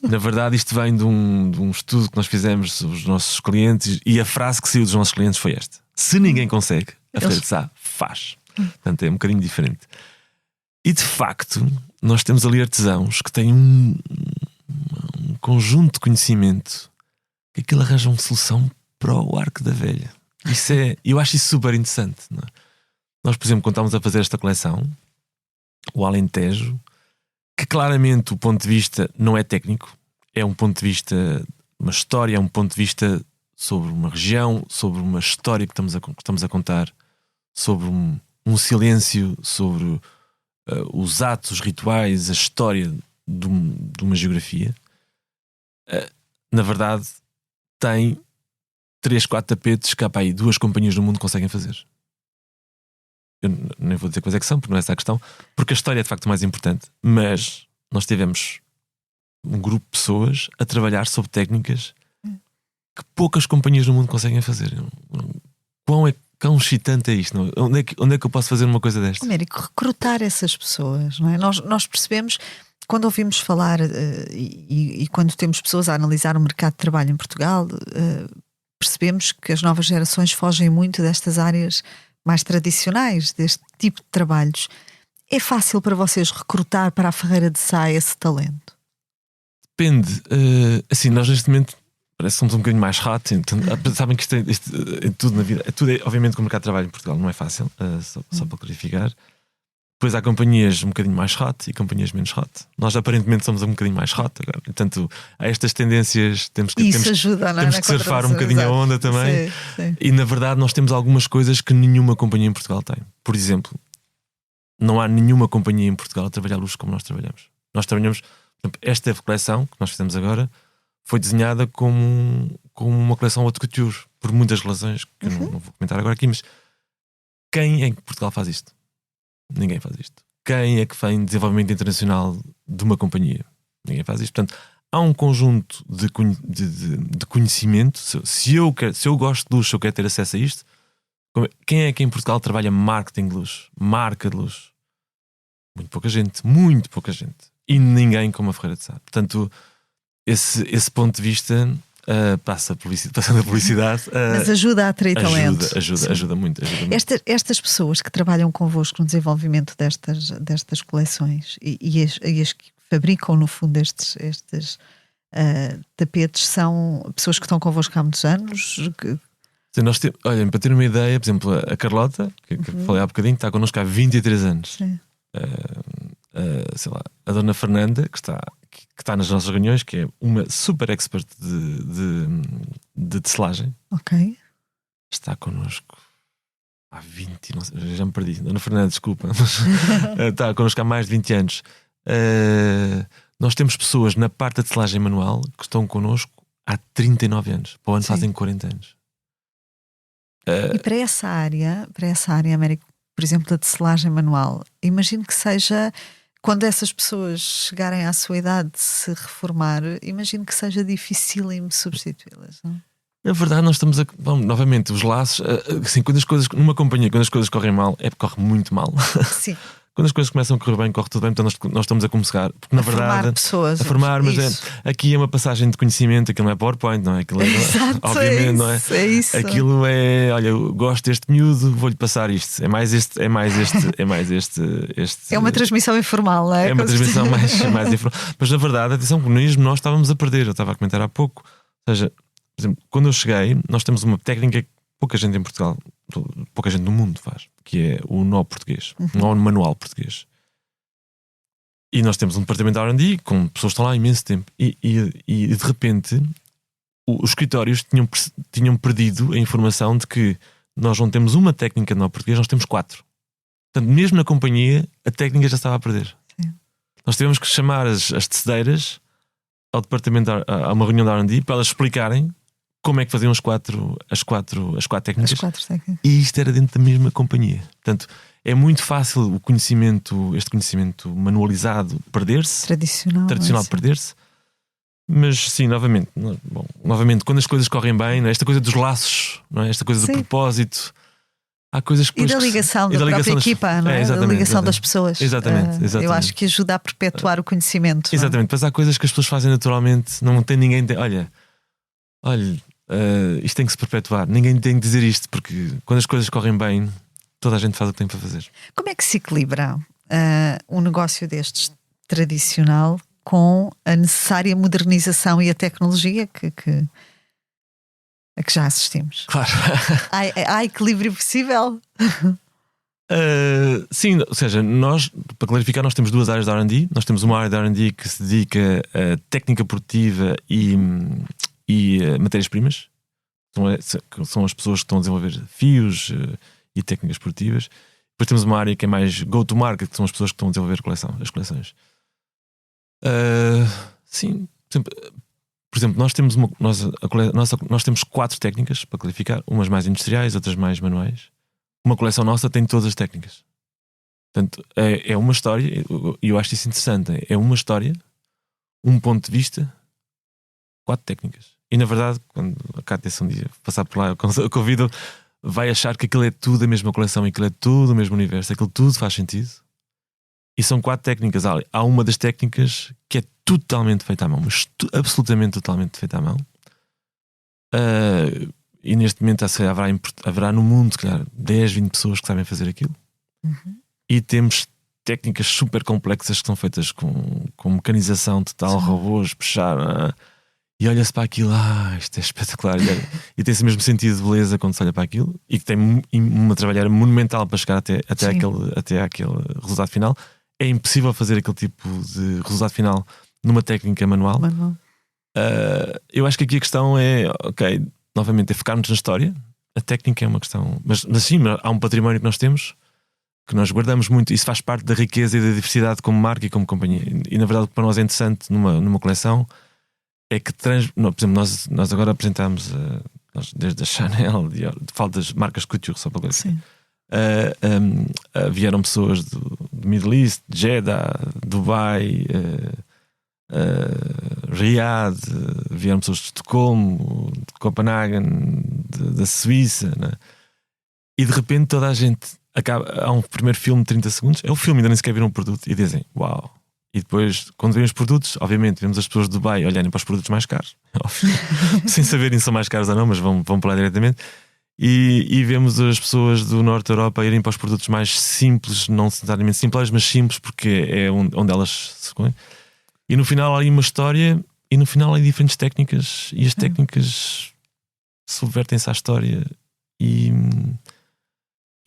Na verdade, isto vem de um estudo que nós fizemos sobre os nossos clientes, e a frase que saiu dos nossos clientes foi esta: se ninguém consegue, a Ferreira de Sá faz. Portanto, é um bocadinho diferente. E de facto, nós temos ali artesãos que têm um conjunto de conhecimento que aquilo arranja uma solução para o arco da velha. Eu acho isso super interessante, não é? Nós, por exemplo, quando estávamos a fazer esta coleção, o Alentejo, que claramente o ponto de vista não é técnico, é um ponto de vista, uma história, é um ponto de vista sobre uma região, sobre uma história que estamos a contar, sobre um silêncio, sobre os atos, os rituais, a história de uma geografia. Na verdade, tem 3, 4 tapetes que há para aí 2 companhias do mundo conseguem fazer. Eu nem vou dizer quais é que são, porque não é essa a questão, porque a história é de facto mais importante. Mas nós tivemos um grupo de pessoas a trabalhar sobre técnicas que poucas companhias do mundo conseguem fazer. Quão excitante é isto? Não? Onde é que eu posso fazer uma coisa desta? Américo, recrutar essas pessoas, não é? Nós percebemos, quando ouvimos falar e quando temos pessoas a analisar o mercado de trabalho em Portugal, percebemos que as novas gerações fogem muito destas áreas mais tradicionais, deste tipo de trabalhos. É fácil para vocês recrutar para a Ferreira de Sá esse talento? Depende. Assim, nós neste momento parece que somos um bocadinho mais ratos. Então, sabem que isto é tudo na vida. Obviamente que o mercado de trabalho em Portugal não é fácil, só para clarificar. Depois há companhias um bocadinho mais hot e companhias menos hot. Nós aparentemente somos um bocadinho mais hot agora. Portanto, há estas tendências, temos que surfar um bocadinho a onda também. Sim. E na verdade nós temos algumas coisas que nenhuma companhia em Portugal tem. Por exemplo, não há nenhuma companhia em Portugal a trabalhar luxo como nós trabalhamos. Nós trabalhamos, por exemplo, esta coleção que nós fizemos agora foi desenhada como uma coleção haute couture, por muitas razões que eu não vou comentar agora aqui, mas quem em Portugal faz isto? Ninguém faz isto. Quem é que vem de desenvolvimento internacional de uma companhia? Ninguém faz isto. Portanto, há um conjunto de conhecimento. Se eu gosto de luxo, se eu quero ter acesso a isto, quem é que em Portugal trabalha marketing de luxo, marca de luxo? Muito pouca gente. E ninguém como a Ferreira de Sá. Portanto, esse ponto de vista passando a publicidade. Mas ajuda a atrair talento. Ajuda muito. Estas pessoas que trabalham convosco no desenvolvimento destas coleções e as que fabricam, no fundo, estes tapetes, são pessoas que estão convosco há muitos anos? Olha, para ter uma ideia, por exemplo, a Carlota, que falei há bocadinho, está connosco há 23 anos. Sei lá, a Dona Fernanda, que está nas nossas reuniões, que é uma super expert de tecelagem. Ok. Está connosco há 20, não sei, já me perdi. Dona Fernanda, desculpa, mas está connosco há mais de 20 anos. Nós temos pessoas na parte da tecelagem manual que estão connosco há 39 anos. Para o ano fazem 40 anos. E para essa área, Américo, por exemplo, da tecelagem manual, imagino que seja, quando essas pessoas chegarem à sua idade de se reformar, imagino que seja dificílimo substituí-las, não? Na verdade, nós estamos novamente, os laços, assim, numa companhia, quando as coisas correm mal, é porque corre muito mal. Sim. Quando as coisas começam a correr bem, corre tudo bem, então nós estamos a começar. Porque na verdade, pessoas, a formar, mas aqui é uma passagem de conhecimento, aquilo não é PowerPoint, não é? Aquilo Exato, obviamente, não é? É isso. Aquilo é, olha, eu gosto deste miúdo, vou-lhe passar isto. É mais este. É uma transmissão informal, não é? É uma transmissão mais informal. Mas na verdade, atenção, mesmo nós estávamos a perder, eu estava a comentar há pouco. Ou seja, por exemplo, quando eu cheguei, nós temos uma técnica que pouca gente em Portugal, pouca gente no mundo faz, que é o nó português, o nó manual português. E nós temos um departamento de R&D com pessoas que estão lá há imenso tempo. E de repente os escritórios tinham perdido a informação de que nós não temos uma técnica de nó português, nós temos 4. Portanto, mesmo na companhia, a técnica já estava a perder. Sim. Nós tivemos que chamar as tecedeiras ao departamento, a uma reunião de R&D, para elas explicarem como é que faziam as quatro técnicas. As 4 técnicas. E isto era dentro da mesma companhia. Portanto, é muito fácil este conhecimento manualizado perder-se. Tradicional perder-se. Mas sim, novamente, quando as coisas correm bem, não é? Esta coisa dos laços, não é? Esta coisa do propósito, há coisas que... E da ligação da própria equipa, não é? Da ligação das pessoas. Exatamente. Eu acho que ajuda a perpetuar o conhecimento. Exatamente, mas há coisas que as pessoas fazem naturalmente, não tem ninguém... Olha, isto tem que se perpetuar, ninguém tem que dizer isto, porque quando as coisas correm bem, toda a gente faz o que tem para fazer. Como é que se equilibra um negócio destes tradicional com a necessária modernização e a tecnologia a que já assistimos? Claro. Há equilíbrio possível? Sim, ou seja, nós, para clarificar, nós temos 2 áreas de R&D. Nós temos uma área de R&D que se dedica a técnica produtiva e matérias-primas. São as pessoas que estão a desenvolver fios e técnicas produtivas. Depois temos uma área que é mais go-to-market, que são as pessoas que estão a desenvolver as coleções. Sim, por exemplo, nós temos nós temos 4 técnicas, para clarificar, umas mais industriais, outras mais manuais. Uma coleção nossa tem todas as técnicas. Portanto, é uma história, e eu acho isso interessante. É uma história, um ponto de vista, 4 técnicas. E na verdade, quando a Cátia um dia passar por lá, eu convido, vai achar que aquilo é tudo a mesma coleção e aquilo é tudo o mesmo universo, aquilo tudo faz sentido. E são 4 técnicas. Há uma das técnicas que é totalmente feita à mão, mas absolutamente totalmente feita à mão. E neste momento haverá no mundo, se calhar, 10, 20 pessoas que sabem fazer aquilo. E temos técnicas super complexas que são feitas com mecanização total, robôs, puxar. E olha-se para aquilo, isto é espetacular. E tem esse mesmo sentido de beleza quando se olha para aquilo, e que tem uma trabalheira monumental para chegar até aquele resultado final. É impossível fazer aquele tipo de resultado final numa técnica manual. Eu acho que aqui a questão é, novamente, é focarmos na história. A técnica é uma questão, mas sim, há um património que nós temos, que nós guardamos muito. Isso faz parte da riqueza e da diversidade como marca e como companhia. E na verdade, o que para nós é interessante numa coleção é que por exemplo, nós agora apresentamos desde a Chanel, falo das marcas couture, só para clarificar. Vieram pessoas do Middle East, Jeddah, Dubai, Riad, vieram pessoas de Estocolmo, de Copenhagen, da Suíça, né? E de repente toda a gente há um primeiro filme de 30 segundos, é o filme, ainda nem sequer viram um produto e dizem uau. E depois, quando vêm os produtos, obviamente vemos as pessoas de Dubai olharem para os produtos mais caros, sem saberem se são mais caros ou não, mas vão para lá diretamente. E vemos as pessoas do Norte da Europa irem para os produtos mais simples, não necessariamente simples, mas simples, porque é onde elas se põem. E no final há aí uma história, e no final há diferentes técnicas, e as técnicas subvertem-se à história. E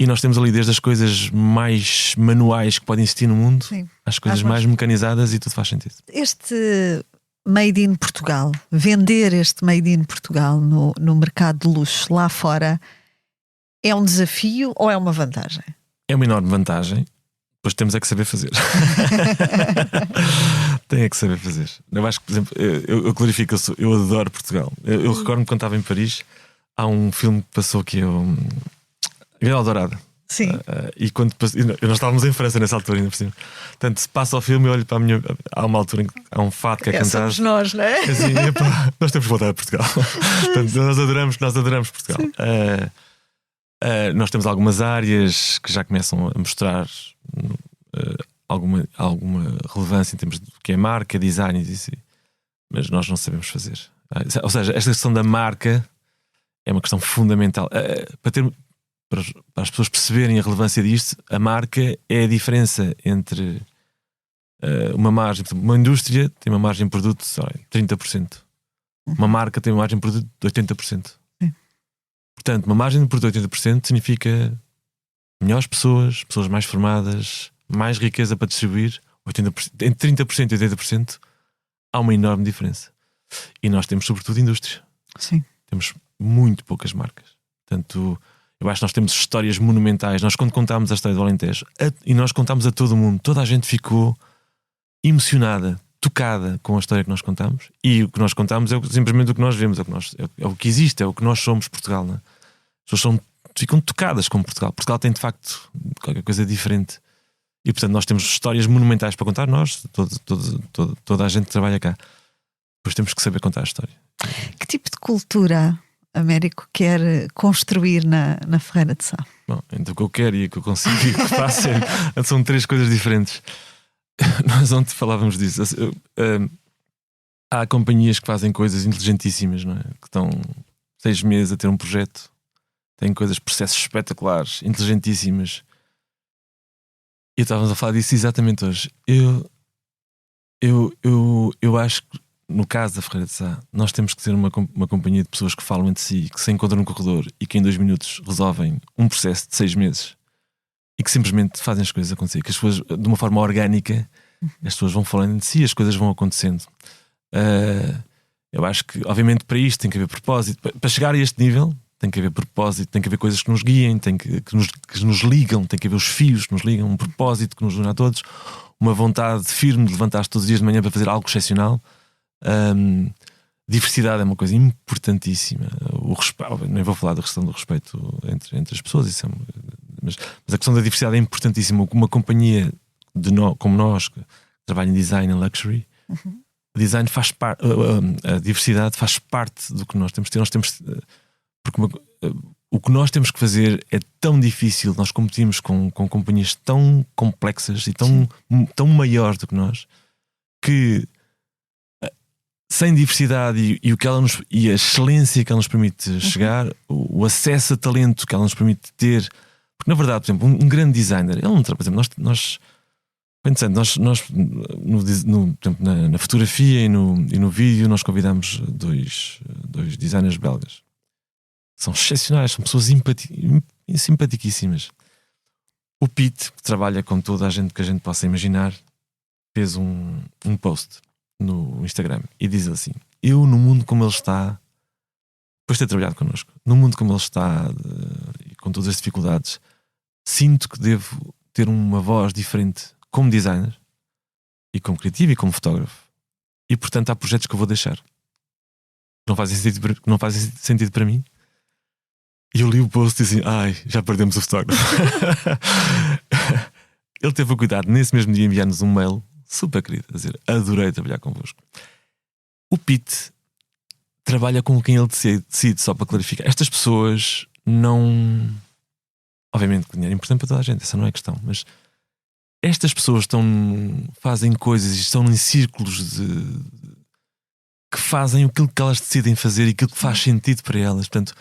nós temos ali desde as coisas mais manuais que podem existir no mundo, às coisas mais mecanizadas, e tudo faz sentido. Este Made in Portugal, vender este Made in Portugal no mercado de luxo lá fora, é um desafio ou é uma vantagem? É uma enorme vantagem, pois temos é que saber fazer. Tem é que saber fazer. Eu acho que, por exemplo, eu clarifico, eu adoro Portugal. Eu recordo-me quando estava em Paris, há um filme que passou que é o Gaiola Dourada. Sim. E quando nós estávamos em França nessa altura, ainda por cima. Portanto, se passa o filme, eu olho para a minha. Há uma altura em que há um fado que é cantado. Somos nós, não é? Assim, nós temos que voltar a Portugal. Portanto, nós adoramos Portugal. Nós temos algumas áreas que já começam a mostrar alguma relevância em termos do que é marca, design, mas nós não sabemos fazer. Ou seja, esta questão da marca é uma questão fundamental. Para as pessoas perceberem a relevância disto, a marca é a diferença entre uma margem. Uma indústria tem uma margem de produto de 30%. Uma marca tem uma margem de produto de 80%. Portanto, uma margem de produto de 80% significa melhores pessoas mais formadas, mais riqueza para distribuir. 80%, entre 30% e 80% há uma enorme diferença. E nós temos sobretudo indústria. Sim. Temos muito poucas marcas. Portanto, eu acho que nós temos histórias monumentais. Nós, quando contámos a história do Alentejo, e nós contámos a todo mundo, toda a gente ficou emocionada, tocada com a história que nós contámos. E o que nós contámos é simplesmente o que nós vemos, é o que existe, é o que nós somos, Portugal, não é? As pessoas ficam tocadas com Portugal. Portugal tem de facto qualquer coisa diferente. E portanto nós temos histórias monumentais para contar, nós, toda a gente que trabalha cá. Depois temos que saber contar a história. Que tipo de cultura Américo quer construir na Ferreira de Sá? Bom, então o que eu quero e o que eu consigo e o que faço são três coisas diferentes. Nós ontem falávamos disso. Há companhias que fazem coisas inteligentíssimas, não é? Que estão 6 meses a ter um projeto, têm processos espetaculares, inteligentíssimas. E estávamos a falar disso exatamente hoje. Eu acho que no caso da Ferreira de Sá, nós temos que ser uma companhia de pessoas que falam entre si, que se encontram no corredor e que em 2 minutos resolvem um processo de 6 meses e que simplesmente fazem as coisas acontecer. Que as pessoas, de uma forma orgânica, as pessoas vão falando entre si, as coisas vão acontecendo. Eu acho que, obviamente, para isto tem que haver propósito. Para chegar a este nível, tem que haver propósito, tem que haver coisas que nos guiem, que nos ligam, tem que haver os fios que nos ligam, um propósito que nos une a todos, uma vontade firme de levantar-se todos os dias de manhã para fazer algo excepcional. Diversidade é uma coisa importantíssima. O respeito, nem vou falar da questão do respeito entre as pessoas, isso mas a questão da diversidade é importantíssima. Uma companhia como nós, que trabalha em design e luxury, o design faz parte, a diversidade faz parte do que nós temos de ter. Porque o que nós temos que fazer é tão difícil. Nós competimos com companhias tão complexas e tão maiores do que nós, que sem diversidade e a excelência que ela nos permite chegar, o acesso a talento que ela nos permite ter. Porque na verdade, por exemplo, um grande designer, ele não trabalha. Por exemplo, nós na fotografia e no vídeo, nós convidamos dois designers belgas. São excepcionais, são pessoas simpaticíssimas. O Pete, que trabalha com toda a gente que a gente possa imaginar, fez um post no Instagram e diz assim: eu, no mundo como ele está, depois de ter trabalhado connosco, no mundo como ele está e com todas as dificuldades, sinto que devo ter uma voz diferente como designer e como criativo e como fotógrafo, e portanto há projetos que eu vou deixar que não fazem sentido para mim. E eu li o post e disse: ai, já perdemos o fotógrafo. Ele teve o cuidado nesse mesmo dia enviar-nos um mail super querido, a dizer: adorei trabalhar convosco. O Pete trabalha com quem ele decide, só para clarificar. Estas pessoas não. Obviamente que o dinheiro é importante para toda a gente, essa não é a questão, mas estas pessoas fazem coisas e estão em círculos que fazem aquilo que elas decidem fazer e aquilo que faz sentido para elas. Portanto,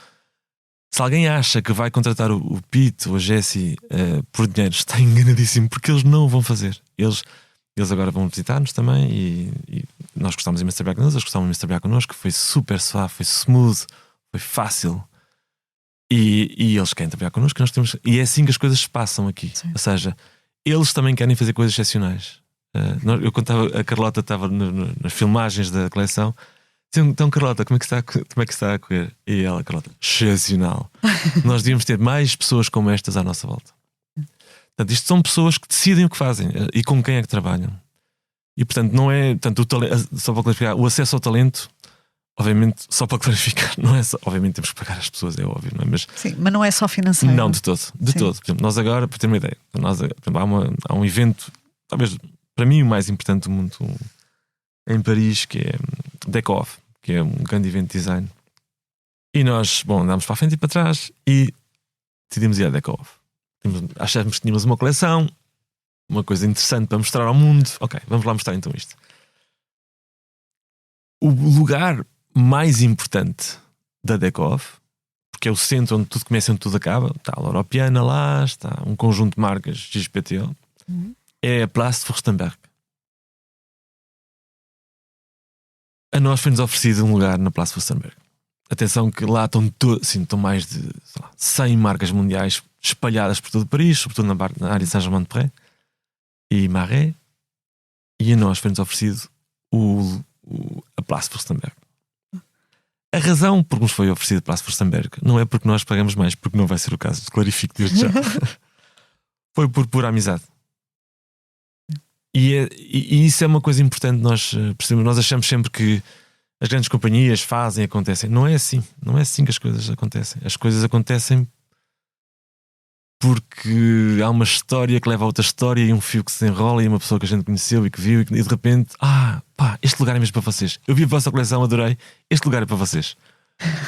se alguém acha que vai contratar o Pete ou a Jessie por dinheiro, está enganadíssimo, porque eles não o vão fazer. Eles agora vão visitar-nos também e nós gostávamos imenso de trabalhar connosco, eles gostavam imenso de trabalhar connosco, foi super suave, foi smooth, foi fácil. E eles querem trabalhar connosco, e é assim que as coisas se passam aqui. Sim. Ou seja, eles também querem fazer coisas excepcionais. Eu contava, a Carlota estava nas filmagens da coleção. Então, Carlota, como é que está a correr? E ela, Carlota, excepcional. Nós devíamos ter mais pessoas como estas à nossa volta. Portanto, isto são pessoas que decidem o que fazem e com quem é que trabalham. E portanto, não é. Portanto, só para clarificar, o acesso ao talento, obviamente, só para clarificar, não é só. Obviamente, temos que pagar as pessoas, é óbvio, não é? Mas, sim, mas não é só financeiro. Não, de todo. De todo. Por exemplo, nós agora, para ter uma ideia, por exemplo, há um evento, talvez para mim o mais importante do mundo, em Paris, que é Deck Off, que é um grande evento de design. E nós, andámos para a frente e para trás e decidimos ir a Deck Off. Achávamos que tínhamos uma coleção, uma coisa interessante para mostrar ao mundo. Ok, vamos lá mostrar então isto. O lugar mais importante da Deck Off, porque é o centro onde tudo começa e onde tudo acaba, está a Europeana lá, está um conjunto de marcas XPTO, é a Place de Furstenberg. A nós foi-nos oferecido um lugar na Place de Furstenberg. Atenção que lá estão mais de 100 marcas mundiais espalhadas por todo o Paris, sobretudo na área de Saint-Germain-de-Prés e Marais, e a nós foi-nos oferecido a Place de Furstenberg. A razão por que nos foi oferecido a Place de Furstenberg não é porque nós pagamos mais, porque não vai ser o caso, clarifico desde já. Foi por pura amizade. E isso é uma coisa importante. Nós achamos sempre que as grandes companhias fazem, acontecem. Não é assim. Não é assim que as coisas acontecem. As coisas acontecem porque há uma história que leva a outra história e um fio que se enrola e uma pessoa que a gente conheceu e que viu e de repente, este lugar é mesmo para vocês. Eu vi a vossa coleção, adorei. Este lugar é para vocês.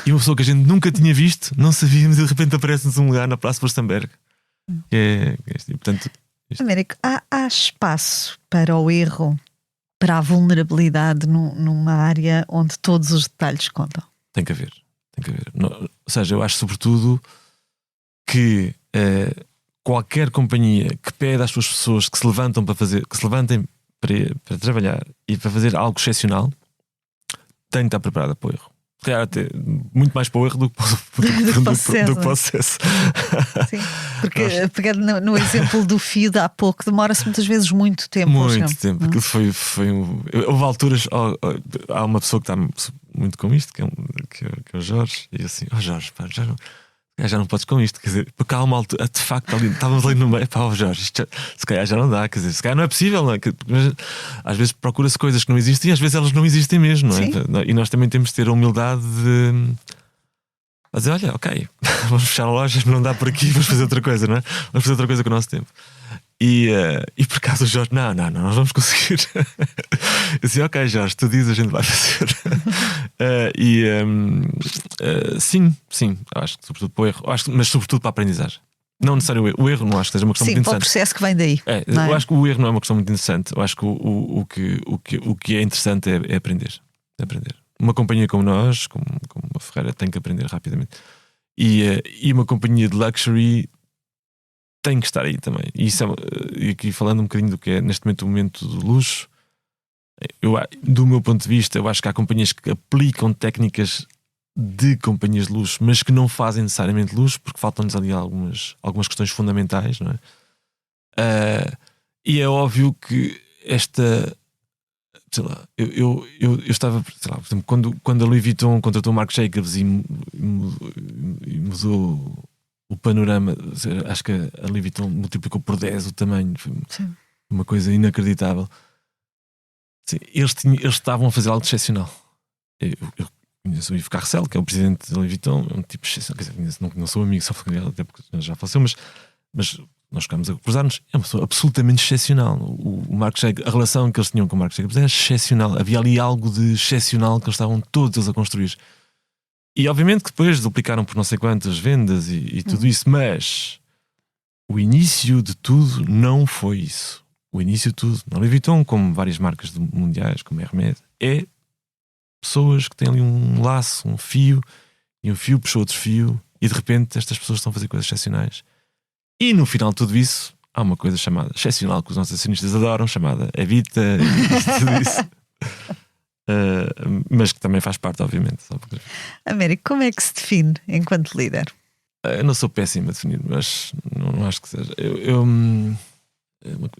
E uma pessoa que a gente nunca tinha visto, não sabíamos, e de repente aparece-nos um lugar na Place de Furstenberg. Portanto, Américo, há espaço para o erro, para a vulnerabilidade numa área onde todos os detalhes contam? Tem que haver. Ou seja, eu acho sobretudo que qualquer companhia que pede às suas pessoas que se levantem para trabalhar e para fazer algo excepcional tem que estar preparada para o erro. Até muito mais para o erro do que para o processo. Sim, porque pegando no exemplo do fio de há pouco, demora-se muitas vezes muito tempo. Muito tempo. Aquilo foi houve alturas. Há uma pessoa que está muito com isto, que é o Jorge, e assim, Jorge, pá, já não podes com isto, quer dizer, porque há uma altura, de facto, estávamos ali no meio, Jorge, isto se calhar já não dá, quer dizer, se calhar não é possível, não é? Mas às vezes procura-se coisas que não existem e às vezes elas não existem mesmo, não é? E nós também temos de ter a humildade de dizer, olha, ok, vamos fechar a loja, não dá por aqui, vamos fazer outra coisa, não é? Vamos fazer outra coisa com o nosso tempo. E por acaso o Jorge, não, nós vamos conseguir. Eu disse, ok, Jorge, tu dizes, a gente vai fazer. Sim, acho que sobretudo para o erro, mas sobretudo para a aprendizagem. Não necessariamente o erro, não acho que seja uma questão muito interessante. Sim, para o processo que vem daí. Eu acho que o erro não é uma questão muito interessante. Eu acho que o que é interessante é aprender. Uma companhia como nós, como a Ferreira, tem que aprender rapidamente. E uma companhia de luxury tem que estar aí também. E isso é, aqui falando um bocadinho do que é neste momento o momento do luxo, do meu ponto de vista, eu acho que há companhias que aplicam técnicas de companhias de luxo, mas que não fazem necessariamente luxo, porque faltam-nos ali algumas questões fundamentais, não é? E é óbvio que sei lá, eu estava, sei lá, por exemplo, quando a Louis Vuitton contratou o Marc Jacobs e mudou o panorama, acho que a Louis Vuitton multiplicou por 10 o tamanho, foi uma coisa inacreditável. Sim, eles estavam a fazer algo excepcional. Eu conheço o Yves Carcel, que é o presidente da Louis Vuitton, é um tipo excepcional. Quer dizer, não sou amigo, só porque até porque já faleceu, mas nós chegámos a cruzar-nos, é uma pessoa absolutamente excepcional. O Mark Jacobs, a relação que eles tinham com o Mark Jacobs era excepcional. Havia ali algo de excepcional que eles estavam todos a construir. E obviamente que depois duplicaram por não sei quantas vendas e tudo isso, mas o início de tudo não foi isso. O início de tudo, na Louis Vuitton, como várias marcas mundiais, como a Hermès, é pessoas que têm ali um laço, um fio, e um fio puxou outro fio, e de repente estas pessoas estão a fazer coisas excepcionais. E no final de tudo isso, há uma coisa chamada excepcional, que os nossos acionistas adoram, chamada Evita, e tudo isso. Mas que também faz parte, obviamente. Américo, como é que se define enquanto líder? Eu não sou péssimo a definir, mas não acho que seja. É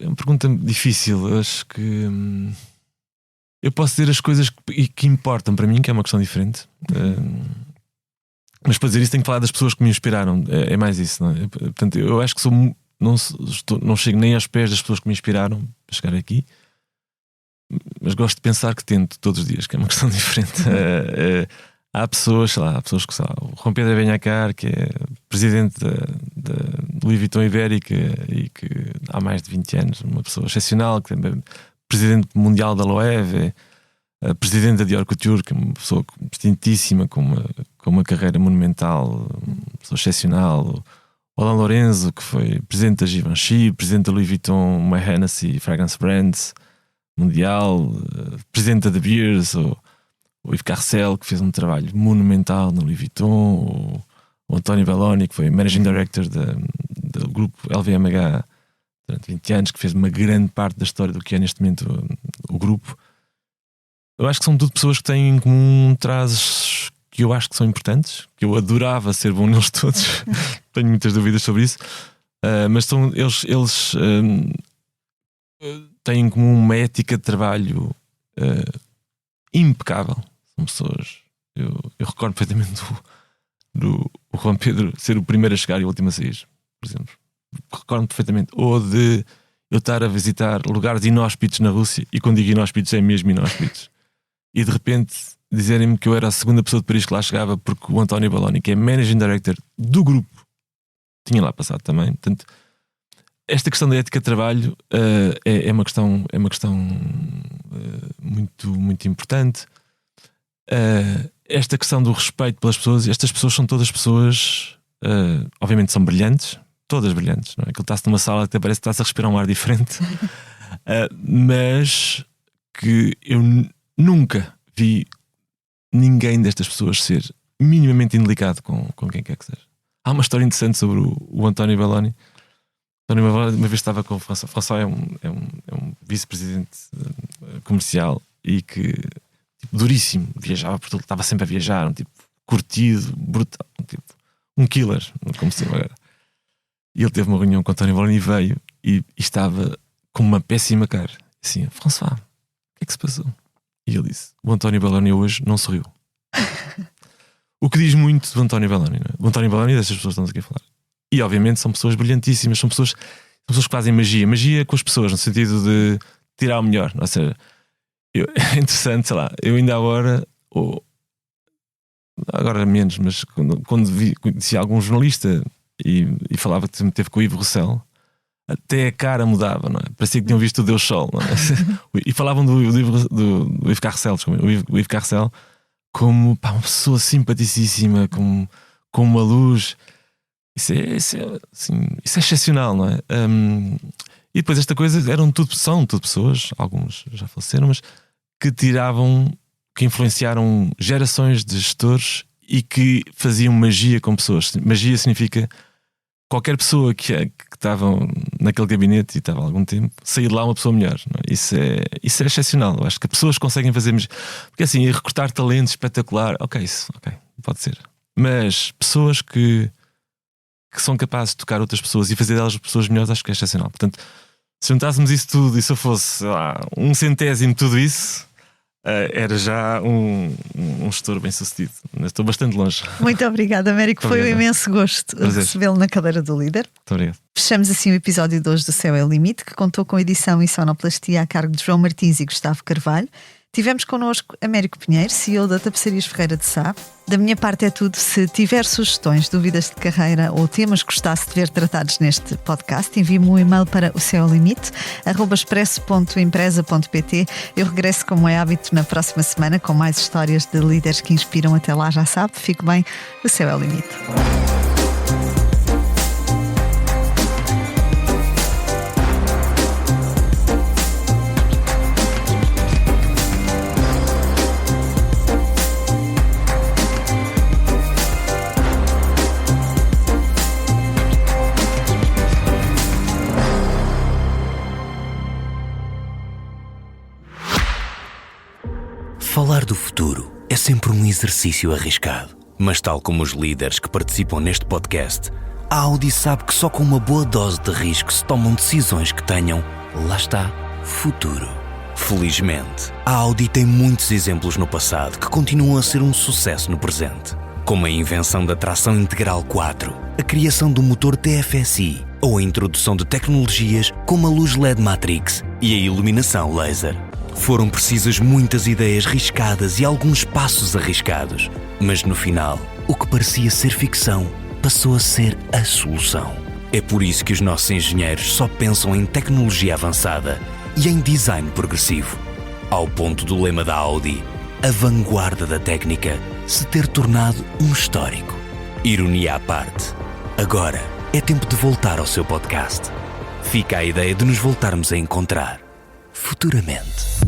uma pergunta difícil. Eu acho que eu posso dizer as coisas que importam para mim, que é uma questão diferente. Mas para dizer isso tenho que falar das pessoas que me inspiraram. É mais isso, não é? Portanto, eu acho que não chego nem aos pés das pessoas que me inspiraram para chegar aqui, mas gosto de pensar que tento todos os dias, que é uma questão diferente. Há pessoas, sei lá, o Juan Pedro Beñacar, que é presidente da Louis Vuitton Ibérica e que há mais de 20 anos, uma pessoa excepcional, que é presidente mundial da Loewe, presidente da Dior Couture, que é uma pessoa distintíssima, com uma carreira monumental, uma pessoa excepcional. O Alain Lorenzo, que foi presidente da Givenchy, presidente da Louis Vuitton, uma Hennessy Fragrance Brands mundial, presidente da De Beers, o Yves Carcel, que fez um trabalho monumental no Louis Vuitton, o António Belloni, que foi Managing Director do grupo LVMH durante 20 anos, que fez uma grande parte da história do que é neste momento o grupo. Eu acho que são tudo pessoas que têm em comum traços que eu acho que são importantes, que eu adorava ser bom neles todos. Tenho muitas dúvidas sobre isso, mas eles têm em comum uma ética de trabalho impecável. São pessoas. Eu recordo perfeitamente do Juan Pedro ser o primeiro a chegar e o último a sair, por exemplo. Recordo perfeitamente. Ou de eu estar a visitar lugares inóspitos na Rússia, e quando digo inóspitos é mesmo inóspitos, e de repente dizerem-me que eu era a segunda pessoa de Paris que lá chegava, porque o António Belloni, que é Managing Director do grupo, tinha lá passado também. Portanto, esta questão da ética de trabalho é uma questão muito, muito importante. Esta questão do respeito pelas pessoas, estas pessoas são todas pessoas, obviamente são brilhantes, todas brilhantes, não é? Aquilo está-se numa sala que até parece que está-se a respirar um ar diferente, mas que eu nunca vi ninguém destas pessoas ser minimamente indelicado com quem quer que seja. Há uma história interessante sobre o António Belloni. António Belloni uma vez estava com o François. François é um vice-presidente comercial e que, tipo, duríssimo, viajava por tudo, estava sempre a viajar, um tipo curtido, brutal, um killer, como se chama agora. E ele teve uma reunião com o António Belloni e veio e estava com uma péssima cara. Assim, François, o que é que se passou? E ele disse: o António Belloni hoje não sorriu. O que diz muito do António Belloni, não é? O António Belloni, dessas pessoas que estamos aqui a falar. E obviamente são pessoas brilhantíssimas, são pessoas que fazem magia com as pessoas, no sentido de tirar o melhor. Ou seja, é interessante, sei lá, eu ainda agora menos, mas quando conheci algum jornalista e falava que teve com o Yves Roussel, até a cara mudava, não é? Parecia que tinham visto o Deus Sol, não é? E falavam do Yves Carcel, o Yves Carcel, como uma pessoa simpaticíssima, com uma luz. Isso é excepcional, não é? E depois esta coisa são tudo pessoas, alguns já faleceram, mas que influenciaram gerações de gestores e que faziam magia com pessoas. Magia significa qualquer pessoa que estava naquele gabinete e estava há algum tempo, sair de lá uma pessoa melhor, não é? Isso é excepcional. Eu acho que pessoas conseguem fazer magia. Porque assim, recrutar talentos espetacular, ok, pode ser. Mas pessoas que são capazes de tocar outras pessoas e fazer delas pessoas melhores, acho que é excepcional. Portanto, se juntássemos isso tudo e se eu fosse, sei lá, 1/100 de tudo isso, era já um gestor bem sucedido. Estou bastante longe. Muito obrigada, Américo. Foi um imenso gosto recebê-lo na cadeira do líder. Muito obrigado. Fechamos assim o episódio de hoje do Céu é o Limite, que contou com edição e sonoplastia a cargo de João Martins e Gustavo Carvalho. Tivemos connosco Américo Pinheiro, CEO da Tapeçarias Ferreira de Sá. Da minha parte é tudo. Se tiver sugestões, dúvidas de carreira ou temas que gostasse de ver tratados neste podcast, envie-me um e-mail para o Céu é o Limite, @expresso.empresa.pt. Eu regresso, como é hábito, na próxima semana com mais histórias de líderes que inspiram. Até lá, já sabe, fique bem, o Céu é o Limite. Falar do futuro é sempre um exercício arriscado. Mas tal como os líderes que participam neste podcast, a Audi sabe que só com uma boa dose de risco se tomam decisões que tenham, lá está, futuro. Felizmente, a Audi tem muitos exemplos no passado que continuam a ser um sucesso no presente. Como a invenção da tração integral 4, a criação do motor TFSI ou a introdução de tecnologias como a luz LED Matrix e a iluminação laser. Foram precisas muitas ideias riscadas e alguns passos arriscados, mas no final, o que parecia ser ficção passou a ser a solução. É por isso que os nossos engenheiros só pensam em tecnologia avançada e em design progressivo, ao ponto do lema da Audi, a vanguarda da técnica, se ter tornado um histórico. Ironia à parte, agora é tempo de voltar ao seu podcast. Fica a ideia de nos voltarmos a encontrar futuramente.